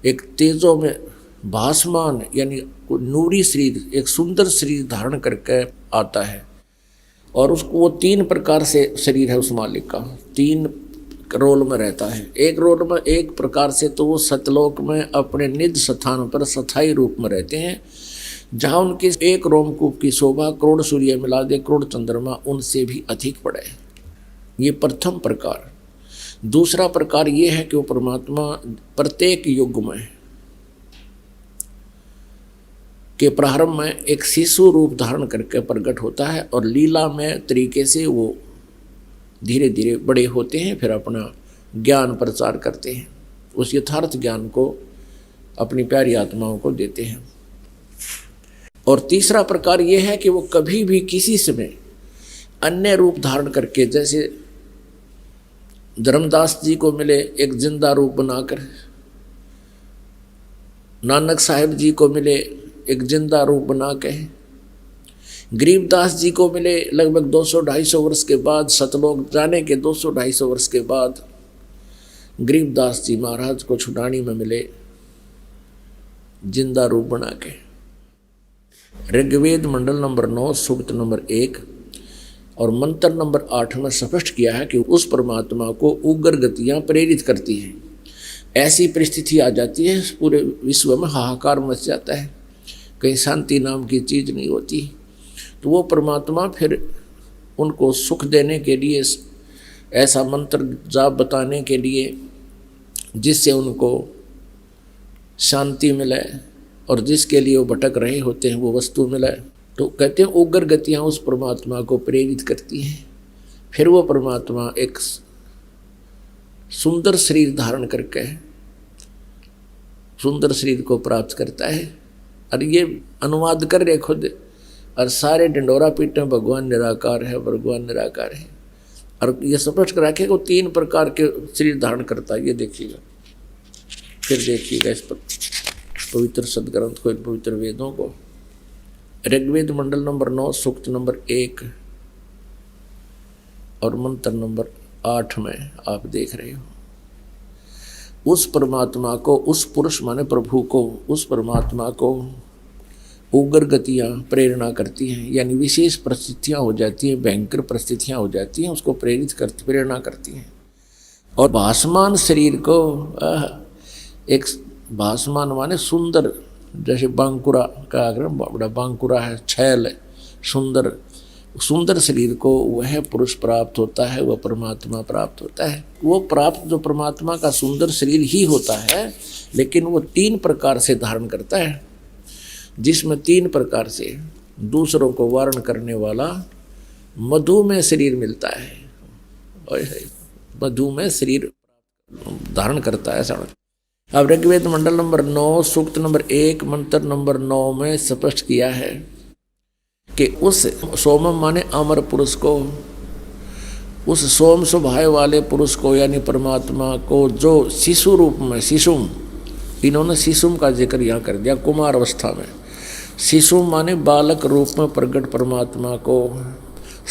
एक तेजों में भासमान यानी नूरी शरीर, एक सुंदर शरीर धारण करके आता है, और उसको वो 3 प्रकार से शरीर है उस मालिक का, 3 रोल में रहता है। एक रोल में एक प्रकार से तो वो सतलोक में अपने निज स्थान पर स्थायी रूप में रहते हैं, जहाँ उनकी एक रोमकूप की शोभा करोड़ सूर्य मिला दे, करोड़ चंद्रमा उनसे भी अधिक पड़े। ये प्रथम प्रकार। दूसरा प्रकार ये है कि वो परमात्मा प्रत्येक युग में के प्रारंभ में एक शिशु रूप धारण करके प्रकट होता है और लीला में तरीके से वो धीरे धीरे बड़े होते हैं, फिर अपना ज्ञान प्रचार करते हैं, उस यथार्थ ज्ञान को अपनी प्यारी आत्माओं को देते हैं। और तीसरा प्रकार ये है कि वो कभी भी किसी समय अन्य रूप धारण करके, जैसे धर्मदास जी को मिले एक जिंदा रूप बनाकर, नानक साहिब जी को मिले एक जिंदा रूप बना के, गरीबदास जी को मिले लगभग 200-250 वर्ष के बाद, सतलोक जाने के 200-250 वर्ष के बाद गरीबदास जी महाराज को छुटानी में मिले जिंदा रूप बना के। ऋग्वेद मंडल नंबर 9 सूक्त नंबर 1 और मंत्र नंबर 8 में स्पष्ट किया है कि उस परमात्मा को उग्र गतियाँ प्रेरित करती हैं। ऐसी परिस्थिति आ जाती है पूरे विश्व में हाहाकार मच जाता है, कहीं शांति नाम की चीज़ नहीं होती, तो वो परमात्मा फिर उनको सुख देने के लिए ऐसा मंत्र जाप बताने के लिए जिससे उनको शांति मिले और जिसके लिए वो भटक रहे होते हैं वो वस्तु मिले, तो कहते हैं उग्र गतियाँ उस परमात्मा को प्रेरित करती हैं। फिर वो परमात्मा एक सुंदर शरीर धारण करके सुंदर शरीर को प्राप्त करता है। और ये अनुवाद कर रहे खुद, और सारे डंडोरा पीटे भगवान निराकार है, भगवान निराकार है। और ये स्पष्ट कर रखे को 3 प्रकार के शरीर धारण करता है। ये देखिएगा, फिर देखिएगा इस पर पवित्र सदग्रंथ को, पवित्र वेदों को। ऋग्वेद मंडल नंबर 9 सूक्त नंबर 1 और मंत्र नंबर 8 में आप देख रहे हो, उस परमात्मा को, उस पुरुष माने प्रभु को, उस परमात्मा को उग्र गतियाँ प्रेरणा करती हैं, यानी विशेष परिस्थितियाँ हो जाती हैं, भयंकर परिस्थितियाँ हो जाती हैं, उसको प्रेरणा करती हैं। और भासमान शरीर को एक भासमान माने सुंदर, जैसे बांकुरा का बड़ा बांकुरा है, छैल है, सुंदर शरीर को वह पुरुष प्राप्त होता है, वह परमात्मा प्राप्त होता है। वो प्राप्त जो परमात्मा का सुंदर शरीर ही होता है, लेकिन वो 3 प्रकार से धारण करता है, जिसमें 3 प्रकार से दूसरों को वारण करने वाला मधुमेह शरीर मिलता है, और मधुमेह शरीर धारण करता है सारा। अब ऋग्वेद मंडल नंबर 9 सूक्त नंबर 1 मंत्र नंबर 9 में स्पष्ट किया है कि उस सोमम माने अमर पुरुष को, उस सोम स्वभाव वाले पुरुष को यानी परमात्मा को, जो शिशु रूप में, शिशुम, इन्होंने शिशुम का जिक्र यहाँ कर दिया, कुमार अवस्था में। शिशु माने बालक रूप में प्रकट परमात्मा को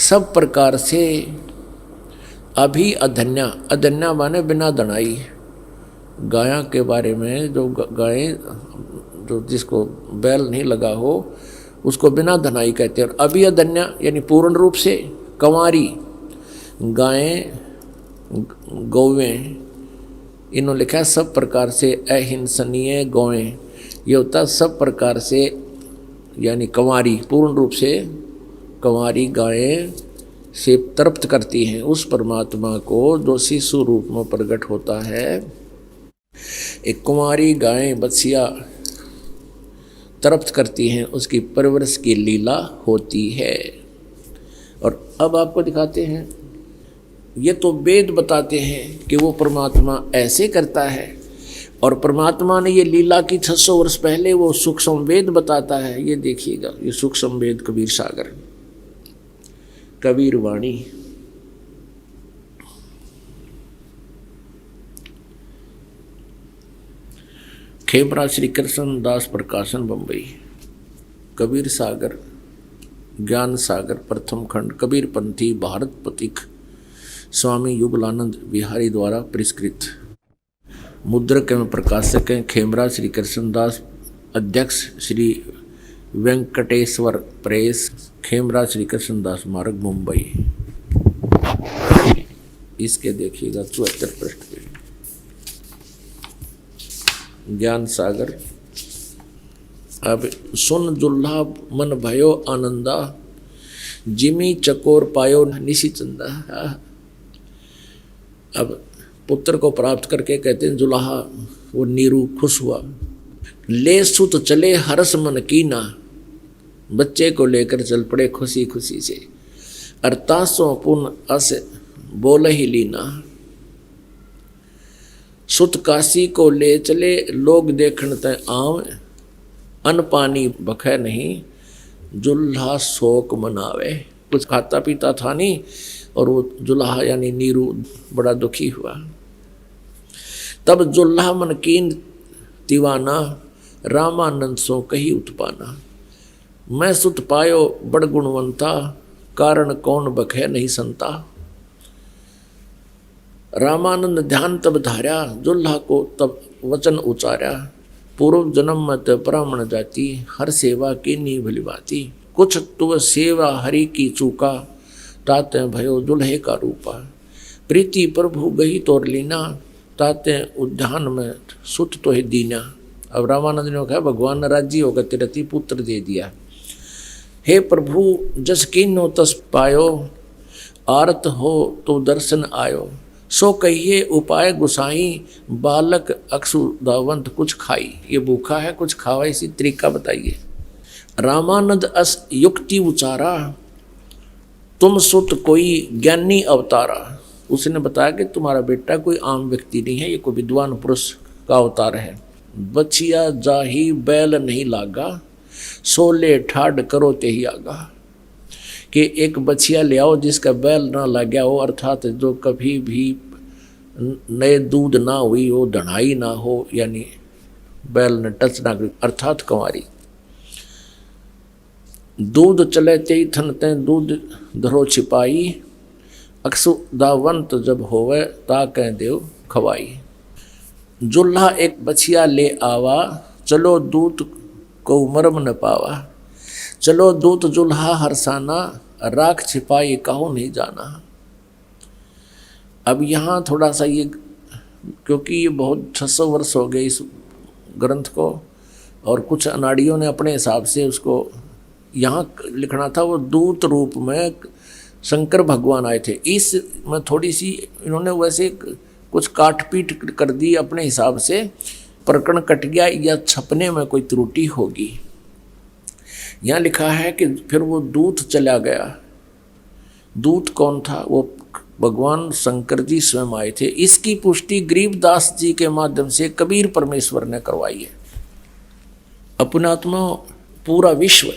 सब प्रकार से अभी अधन्या, अधन्या माने बिना दनाई, गायों के बारे में, जो गायें, जो जिसको बैल नहीं लगा हो उसको बिना धनाई कहते हैं। और अभी अधन्या यानी पूर्ण रूप से कंवारी गायें, गौवें, इन्होंने लिखा सब प्रकार से अहिंसनीय गौएं, ये होता सब प्रकार से यानी कंवारी, पूर्ण रूप से कंवारी गायें से तृप्त करती हैं उस परमात्मा को जो शिशु रूप में प्रकट होता है। एक कुंवारी गायें बछिया तृप्त करती हैं, उसकी परवरिश की लीला होती है। और अब आपको दिखाते हैं, ये तो वेद बताते हैं कि वो परमात्मा ऐसे करता है, और परमात्मा ने ये लीला की 600 वर्ष पहले वो सूक्ष्म वेद बताता है। ये देखिएगा, ये सूक्ष्म वेद कबीर सागर, कबीर वाणी। खेमरा श्री कृष्ण दास प्रकाशन बम्बई, कबीर सागर, ज्ञान सागर, प्रथम खंड, कबीर पंथी, भारत पथिक, स्वामी युगलानंद बिहारी द्वारा परिष्कृत। मुद्रक एवं प्रकाशक हैं खेमरा श्री कृष्णदास, अध्यक्ष श्री वेंकटेश्वर प्रेस, खेमरा श्री कृष्णदास मार्ग, मुंबई। इसके देखिएगा 74 पृष्ठ पे ज्ञान सागर। अब सुन दुल्हा मन भयो आनंदा, जिमी चकोर पायो निशी चंदा। अब पुत्र को प्राप्त करके कहते हैं जुलाहा वो नीरू खुश हुआ। ले सुत चले हरस मन कीना, बच्चे को लेकर चल पड़े खुशी खुशी से। अरतासों पुन अस बोल ही लीना, सुत काशी को ले चले लोग देखण तय आव, अन्न पानी बखे नहीं जुल्हा शोक मनावे। कुछ खाता पीता था नहीं और वो जुल्हा यानी नीरू बड़ा दुखी हुआ। तब जुल्हा मन कीन दीवाना, रामानंद सो कही उत्पाना। मैं सुत पायो बड़ गुणवंता, कारण कौन बखे नहीं संता। रामानंद ध्यान तब धार्या, जुल्हा को तब वचन उचार्या। पूर्व जन्म मत ब्राह्मण जाति, हर सेवा की नी भलीभांति। कुछ तुव सेवा हरि की चूका, ताते भयो दुल्हे का रूपा। प्रीति प्रभु गही तोर लीना, ताते उद्यान में सुत तो ही दीना। अब रामानंद ने कहा भगवान राजी होकर तेरती पुत्र दे दिया। हे प्रभु जस कीनो तस पायो, आरत हो तो दर्शन आयो। सो कहिए उपाय गुसाई, बालक अक्षुदावंत कुछ खाई। ये भूखा है कुछ खावा, इसी तरीका बताइए। रामानंद अस युक्ति उचारा, तुम सुत कोई ज्ञानी अवतारा। उसने बताया कि तुम्हारा बेटा कोई आम व्यक्ति नहीं है, ये कोई विद्वान पुरुष का अवतार है। बछिया जाही बैल नहीं लागा, सोले ठाड करो ते ही आगा। कि एक बछिया ले आओ जिसका बैल ना लग गया हो, अर्थात जो कभी भी नए दूध ना हुई हो, दढ़ाई ना हो, यानी बैल ने टच ना करी, अर्थात कंवारी। दूध चले ते थनते दूध धरो छिपाई, अक्षुदावंत जब होवे ता कह देव खवाई। जुल्हा एक बछिया ले आवा, चलो दूत को मरम न पावा। चलो दूत जुल्हा हरसाना, राख छिपाई काहू नहीं जाना। अब यहाँ थोड़ा सा ये, क्योंकि ये बहुत 600 वर्ष हो गए इस ग्रंथ को, और कुछ अनाड़ियों ने अपने हिसाब से उसको यहाँ लिखना था। वो दूत रूप में शंकर भगवान आए थे। इस में थोड़ी सी इन्होंने वैसे कुछ काट पीट कर दी अपने हिसाब से, प्रकरण कट गया या छपने में कोई त्रुटि होगी। यहाँ लिखा है कि फिर वो दूत चला गया। दूत कौन था? वो भगवान शंकर जी स्वयं आए थे। इसकी पुष्टि गरीबदास जी के माध्यम से कबीर परमेश्वर ने करवाई है। अपनात्मा पूरा विश्व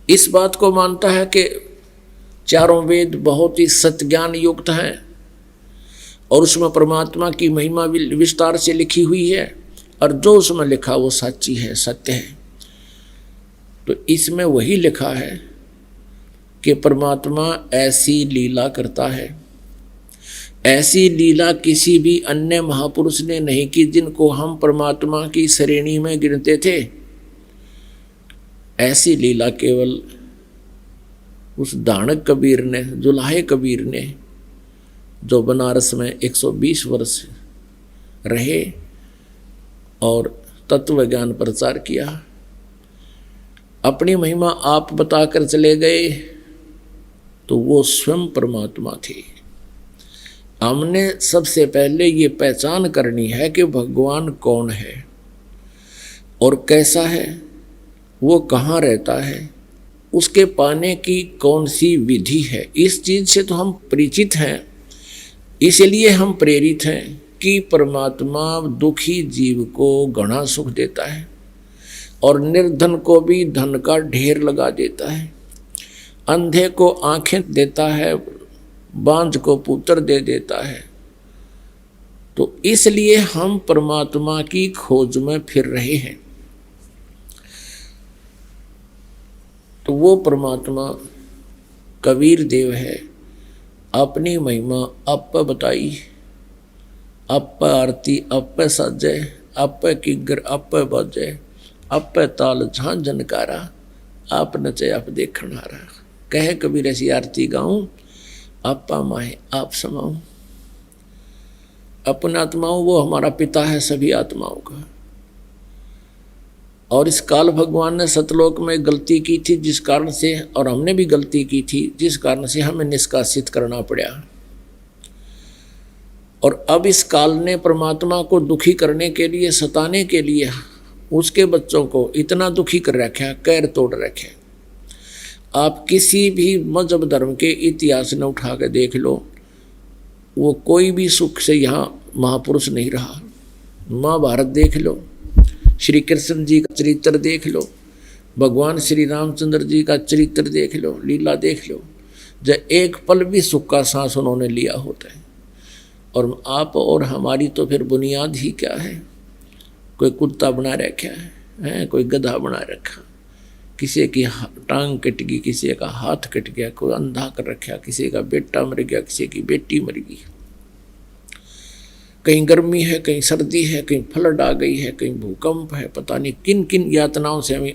इस बात को मानता है कि चारों वेद बहुत ही सत्ज्ञान युक्त हैं और उसमें परमात्मा की महिमा विस्तार से लिखी हुई है, और जो उसमें लिखा वो सच्ची है, सत्य है। तो इसमें वही लिखा है कि परमात्मा ऐसी लीला करता है, ऐसी लीला किसी भी अन्य महापुरुष ने नहीं की जिनको हम परमात्मा की श्रेणी में गिनते थे। ऐसी लीला केवल उस दानक कबीर ने, जुलाहे कबीर ने, जो बनारस में 120 वर्ष रहे और तत्व ज्ञान प्रचार किया। अपनी महिमा आप बताकर चले गए तो वो स्वयं परमात्मा थे। हमने सबसे पहले ये पहचान करनी है कि भगवान कौन है और कैसा है, वो कहाँ रहता है, उसके पाने की कौन सी विधि है। इस चीज़ से तो हम परिचित हैं, इसलिए हम प्रेरित हैं कि परमात्मा दुखी जीव को घना सुख देता है और निर्धन को भी धन का ढेर लगा देता है, अंधे को आंखें देता है, बांझ को पुत्र दे देता है। तो इसलिए हम परमात्मा की खोज में फिर रहे हैं। तो वो परमात्मा कबीर देव है, अपनी महिमा आप बताई, आप आरती आप सजे, आप किगर आप बजे, आप ताल झां झनकारा, आप नचे आप देखण हारा। कहे कबीर ऐसी आरती गाऊं, आपा माहे आप समाऊं। अपने आत्माओं वो हमारा पिता है सभी आत्माओं का। और इस काल भगवान ने सतलोक में गलती की थी जिस कारण से, और हमने भी गलती की थी जिस कारण से हमें निष्कासित करना पड़ा। और अब इस काल ने परमात्मा को दुखी करने के लिए, सताने के लिए उसके बच्चों को इतना दुखी कर रखा, कैर तोड़ रखे। आप किसी भी मजहब धर्म के इतिहास ने उठा के देख लो, वो कोई भी सुख से यहाँ महापुरुष नहीं रहा। महाभारत देख लो, श्री कृष्ण जी का चरित्र देख लो, भगवान श्री रामचंद्र जी का चरित्र देख लो, लीला देख लो, जब एक पल भी सुख का सांस उन्होंने लिया होता है। और आप और हमारी तो फिर बुनियाद ही क्या है? कोई कुत्ता बना रखा है, कोई गधा बना रखा, किसी की टांग कट गई, किसी का हाथ कट गया, कोई अंधा कर रखा, किसी का बेटा मर गया, किसी की बेटी मर गई, कहीं गर्मी है, कहीं सर्दी है, कहीं फ्लड आ गई है, कहीं भूकंप है, पता नहीं किन किन यातनाओं से हमें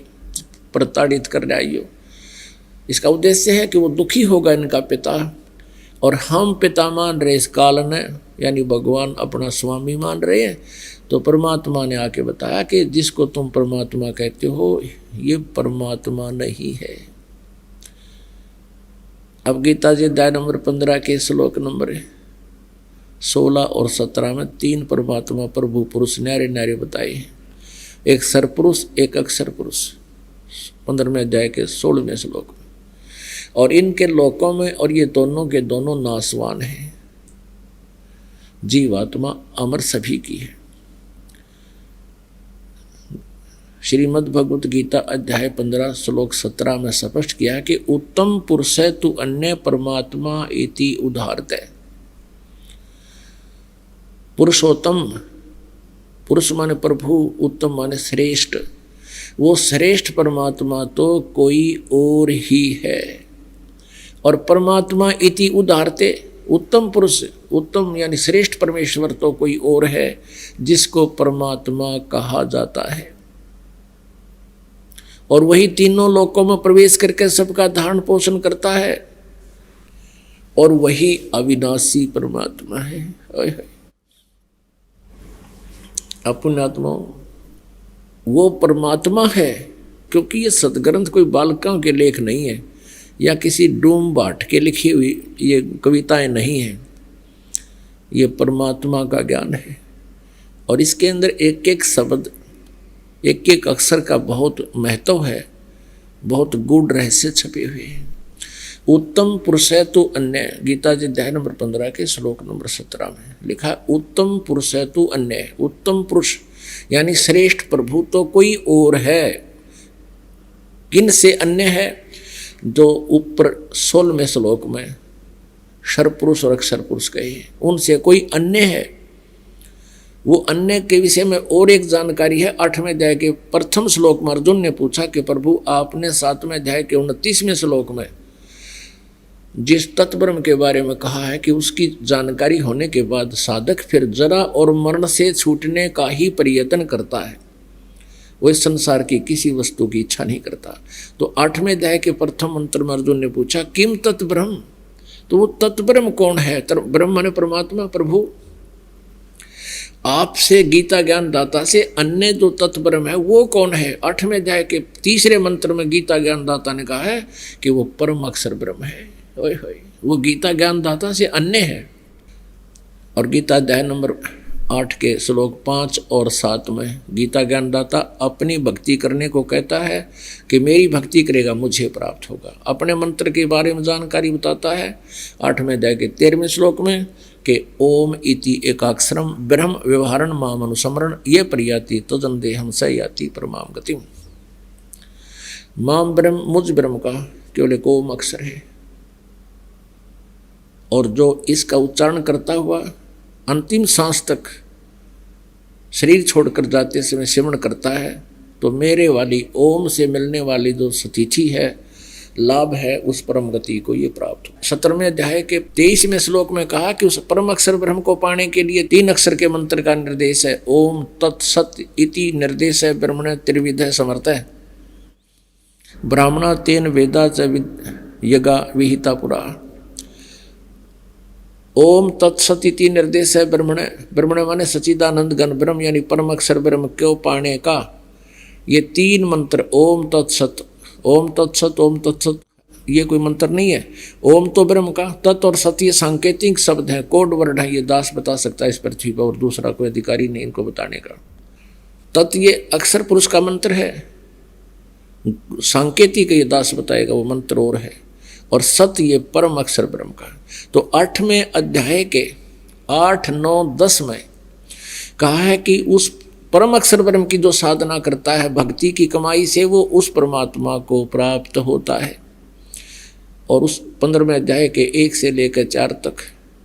प्रताड़ित कर रही हो। इसका उद्देश्य है कि वो दुखी होगा इनका पिता, और हम पिता मान रहे इस काल ने, यानी भगवान अपना स्वामी मान रहे हैं। तो परमात्मा ने आके बताया कि जिसको तुम परमात्मा कहते हो ये परमात्मा नहीं है। अब गीता जी अध्याय नंबर 15 के श्लोक नंबर 16 और 17 में 3 परमात्मा प्रभु पुरुष न्यारे न्यारे बताए हैं। एक सरपुरुष, एक अक्षर पुरुष, 15वें अध्याय के 16वें श्लोक में। और इनके लोकों में, और ये दोनों के दोनों नासवान हैं। जीवात्मा अमर सभी की है। श्रीमद् भगवत गीता अध्याय 15 श्लोक 17 में स्पष्ट किया कि उत्तम पुरुष है तू अन्य परमात्मा इति उदाहरते। पुरुषोत्तम, पुरुष माने प्रभु, उत्तम माने श्रेष्ठ। वो श्रेष्ठ परमात्मा तो कोई और ही है। और परमात्मा इति उदाहरते, उत्तम पुरुष, उत्तम यानी श्रेष्ठ परमेश्वर तो कोई और है जिसको परमात्मा कहा जाता है। और वही तीनों लोकों में प्रवेश करके सबका धारण पोषण करता है, और वही अविनाशी परमात्मा है। अपने आत्मा वो परमात्मा है, क्योंकि ये सदग्रंथ कोई बालकों के लेख नहीं है या किसी डूम बाट के लिखी हुई ये कविताएं नहीं हैं। ये परमात्मा का ज्ञान है, और इसके अंदर एक एक शब्द, एक एक अक्षर का बहुत महत्व है, बहुत गूढ़ रहस्य छपे हुए हैं। उत्तम पुरुष है तो अन्य, गीता जी अध्याय नंबर 15 के श्लोक नंबर 17 में लिखा, उत्तम पुरुष है तो अन्य। उत्तम पुरुष यानी श्रेष्ठ प्रभु तो कोई और है। किन से अन्य है? जो ऊपर 16वें श्लोक में सर्वपुरुष और अक्षर पुरुष कहे हैं, उनसे कोई अन्य है। वो अन्य के विषय में और एक जानकारी है। 8वें अध्याय के प्रथम श्लोक में अर्जुन ने पूछा कि प्रभु आपने 7वें अध्याय के 29वें श्लोक में जिस तत्ब्रह्म के बारे में कहा है कि उसकी जानकारी होने के बाद साधक फिर जरा और मरण से छूटने का ही प्रयत्न करता है, वो इस संसार की किसी वस्तु की इच्छा नहीं करता। तो 8वें अध्याय के प्रथम मंत्र में अर्जुन ने पूछा किम तत्ब्रह्म, तो वो तत्ब्रह्म कौन है? ब्रह्म माने परमात्मा प्रभु। आपसे गीता ज्ञान दाता से अन्य जो तत्ब्रह्म है वो कौन है? 8वें अध्याय के 3रे मंत्र में गीता ज्ञान दाता ने कहा है कि वो परम अक्षर ब्रह्म है। ओए होए, वो गीता ज्ञान दाता से अन्य है। और गीता अध्याय नंबर 8 के श्लोक 5 और 7 में गीता ज्ञान दाता अपनी भक्ति करने को कहता है कि मेरी भक्ति करेगा मुझे प्राप्त होगा। अपने मंत्र के बारे में जानकारी बताता है 8वें अध्याय के 13वें श्लोक में कि ओम इति एकाक्षरम ब्रह्म व्यवहारण माम अनुसमरण ये प्रयाति तजन देहम स याति परमाम गतिम। माम ब्रह्म, मुझ ब्रह्म का केवल एक ओम अक्षर है, और जो इसका उच्चारण करता हुआ अंतिम सांस तक शरीर छोड़कर जाते समय सिमरण करता है, तो मेरे वाली ओम से मिलने वाली जो सतिथि है, लाभ है, उस परम गति को ये प्राप्त हो। 17वें अध्याय के 23वें श्लोक में कहा कि उस परम अक्षर ब्रह्म को पाने के लिए 3 अक्षर के मंत्र का निर्देश है। ओम तत्सत इति निर्देश है ब्रह्मण त्रिविध समर्थ है। ब्राह्मणा तेन वेदा च यज्ञा विहिता पुरा। ओम तत्सत इति निर्देश है ब्रह्मणे। ब्रह्मणे माने सच्चिदानंद घन ब्रह्म यानी परम अक्षर ब्रह्म क्यों पाने का। ये 3 मंत्र ओम तत्सत, ओम तत्सत, ओम तत्सत, ये कोई मंत्र नहीं है। ओम तो ब्रह्म का, तत् और सत ये सांकेतिक शब्द है, कोड वर्ड है। ये दास बता सकता है इस पृथ्वी पर, और दूसरा कोई अधिकारी नहीं इनको बताने का। तत् ये अक्षर पुरुष का मंत्र है, सांकेतिक ये दास बताएगा, वो मंत्र और है। और सत ये परम अक्षर ब्रह्म का। तो 8वें अध्याय के 8, 9, 10 में कहा है कि उस परम अक्षर ब्रह्म की जो साधना करता है भक्ति की कमाई से, वो उस परमात्मा को प्राप्त होता है। और उस 15वें अध्याय के 1 से लेकर 4 तक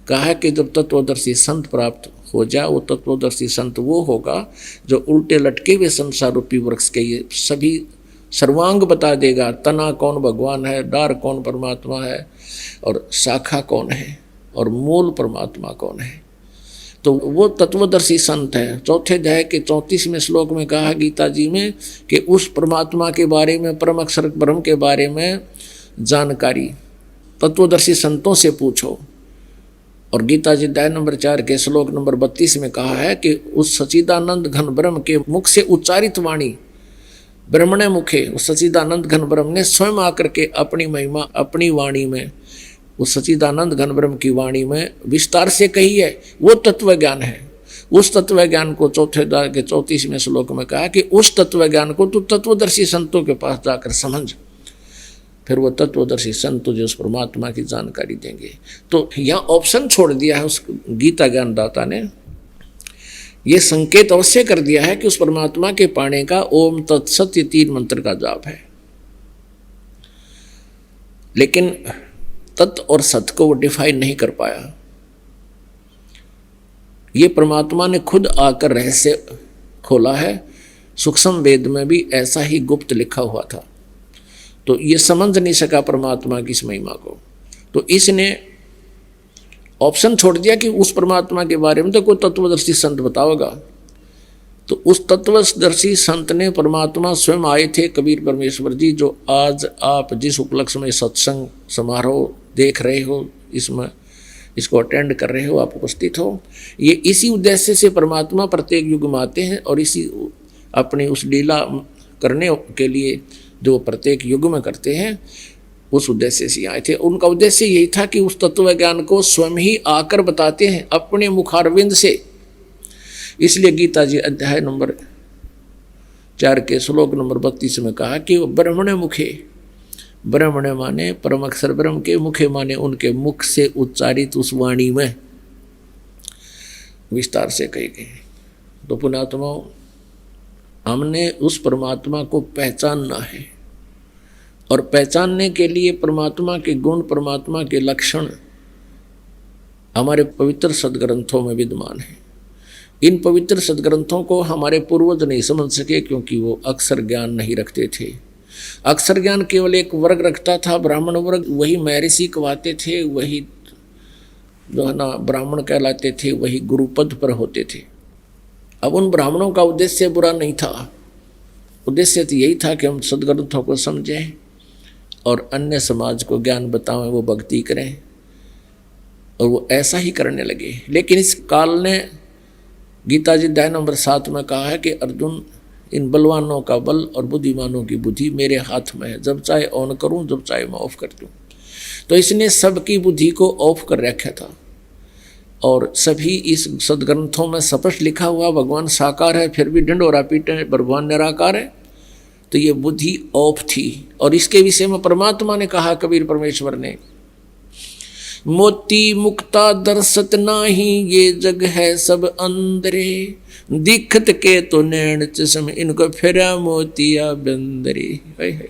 कहा है कि जब तत्वदर्शी संत प्राप्त हो जाए, वो तत्वदर्शी संत वो होगा जो उल्टे लटके हुए संसार रूपी वृक्ष के ये सभी सर्वांग बता देगा। तना कौन भगवान है, डार कौन परमात्मा है, और शाखा कौन है, और मूल परमात्मा कौन है। तो वो तत्वदर्शी संत है। 4 अध्याय के 34वें श्लोक में कहा गीता जी में कि उस परमात्मा के बारे में, परम अक्षर ब्रह्म के बारे में जानकारी तत्वदर्शी संतों से पूछो। और गीता जी अध्याय नंबर 4 के श्लोक नंबर 32 में कहा है कि उस सच्चिदानंद घन ब्रह्म के मुख से उच्चारित वाणी, ब्रह्मणे मुखे, उस सच्चिदानंद घन ब्रह्म ने स्वयं आकर के अपनी महिमा अपनी वाणी में, उस सच्चिदानंद घन ब्रह्म की वाणी में विस्तार से कही है। वो तत्व ज्ञान है। उस तत्व ज्ञान को 4 अध्याय के 34वें श्लोक में कहा कि उस तत्व ज्ञान को तू तत्वदर्शी संतों के पास जाकर समझ, फिर वो तत्वदर्शी संत तुझे उस परमात्मा की जानकारी देंगे। तो यहाँ ऑप्शन छोड़ दिया है उस गीता ज्ञानदाता ने, ये संकेत अवश्य कर दिया है कि उस परमात्मा के पाने का ओम तत्सत ये 3 मंत्र का जाप है। लेकिन तत् और सत को वो डिफाइन नहीं कर पाया। ये परमात्मा ने खुद आकर रहस्य खोला है। सूक्ष्म वेद में भी ऐसा ही गुप्त लिखा हुआ था। तो ये समझ नहीं सका परमात्मा की इस महिमा को, तो इसने ऑप्शन छोड़ दिया कि उस परमात्मा के बारे में तो कोई तत्वदर्शी संत बताओगा। तो उस तत्वदर्शी संत ने परमात्मा स्वयं आए थे, कबीर परमेश्वर जी, जो आज आप जिस उपलक्ष्य में सत्संग समारोह देख रहे हो, इसमें इसको अटेंड कर रहे हो, आप उपस्थित हो। ये इसी उद्देश्य से परमात्मा प्रत्येक युग में आते हैं और इसी अपनी उस लीला करने के लिए जो प्रत्येक युग में करते हैं, उस उद्देश्य से आए थे। उनका उद्देश्य यही था कि उस तत्व ज्ञान को स्वयं ही आकर बताते हैं अपने मुखारविंद से। इसलिए गीता जी अध्याय नंबर 4 के श्लोक नंबर 32 में कहा कि ब्रह्मणे मुखे, ब्रह्मणे माने परम अक्षर ब्रह्म के, मुखे माने उनके मुख से उच्चारित उस वाणी में विस्तार से कही गई। तो पुण्यात्माओं, हमने उस परमात्मा को पहचानना है, और पहचानने के लिए परमात्मा के गुण, परमात्मा के लक्षण हमारे पवित्र सदग्रंथों में विद्यमान है। इन पवित्र सदग्रंथों को हमारे पूर्वज नहीं समझ सके, क्योंकि वो अक्षर ज्ञान नहीं रखते थे। अक्षर ज्ञान केवल एक वर्ग रखता था, ब्राह्मण वर्ग, वही महर्षि कहवाते थे, वही जो है ना ब्राह्मण कहलाते थे, वही गुरुपद पर होते थे। अब उन ब्राह्मणों का उद्देश्य बुरा नहीं था, उद्देश्य तो यही था कि हम सदग्रंथों को समझें और अन्य समाज को ज्ञान बताएं, वो भक्ति करें, और वो ऐसा ही करने लगे। लेकिन इस काल ने गीता जी अध्याय नंबर 7 में कहा है कि अर्जुन, इन बलवानों का बल और बुद्धिमानों की बुद्धि मेरे हाथ में है, जब चाहे ऑन करूं, जब चाहे मैं ऑफ कर दूं। तो इसने सबकी बुद्धि को ऑफ कर रखा था, और सभी इस सदग्रंथों में स्पष्ट लिखा हुआ भगवान साकार है, फिर भी ढिंढोरा पीटे भगवान निराकार है। तो ये बुद्धि ऑफ थी, और इसके विषय में परमात्मा ने कहा, कबीर परमेश्वर ने, मोती मुक्ता दर्शत नाही, ये जग है सब अंदरे, दिखत के तो नैन चश्म, इनको फिरा मोतिया बंदरे। है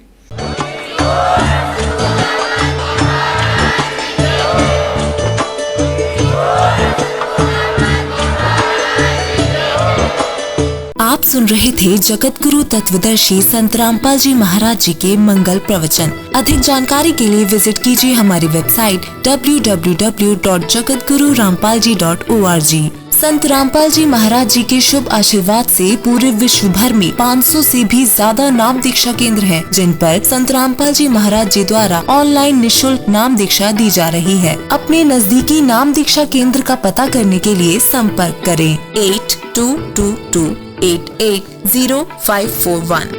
आप सुन रहे थे जगत गुरु तत्वदर्शी संत रामपाल जी महाराज जी के मंगल प्रवचन। अधिक जानकारी के लिए विजिट कीजिए हमारी वेबसाइट www.jagatgururampalji.org। संत रामपाल जी महाराज जी के शुभ आशीर्वाद से पूरे विश्व भर में 500 से भी ज्यादा नाम दीक्षा केंद्र हैं, जिन पर संत रामपाल जी महाराज जी द्वारा ऑनलाइन निशुल्क नाम दीक्षा दी जा रही है। अपने नजदीकी नाम दीक्षा केंद्र का पता करने के लिए संपर्क करें 8222880541।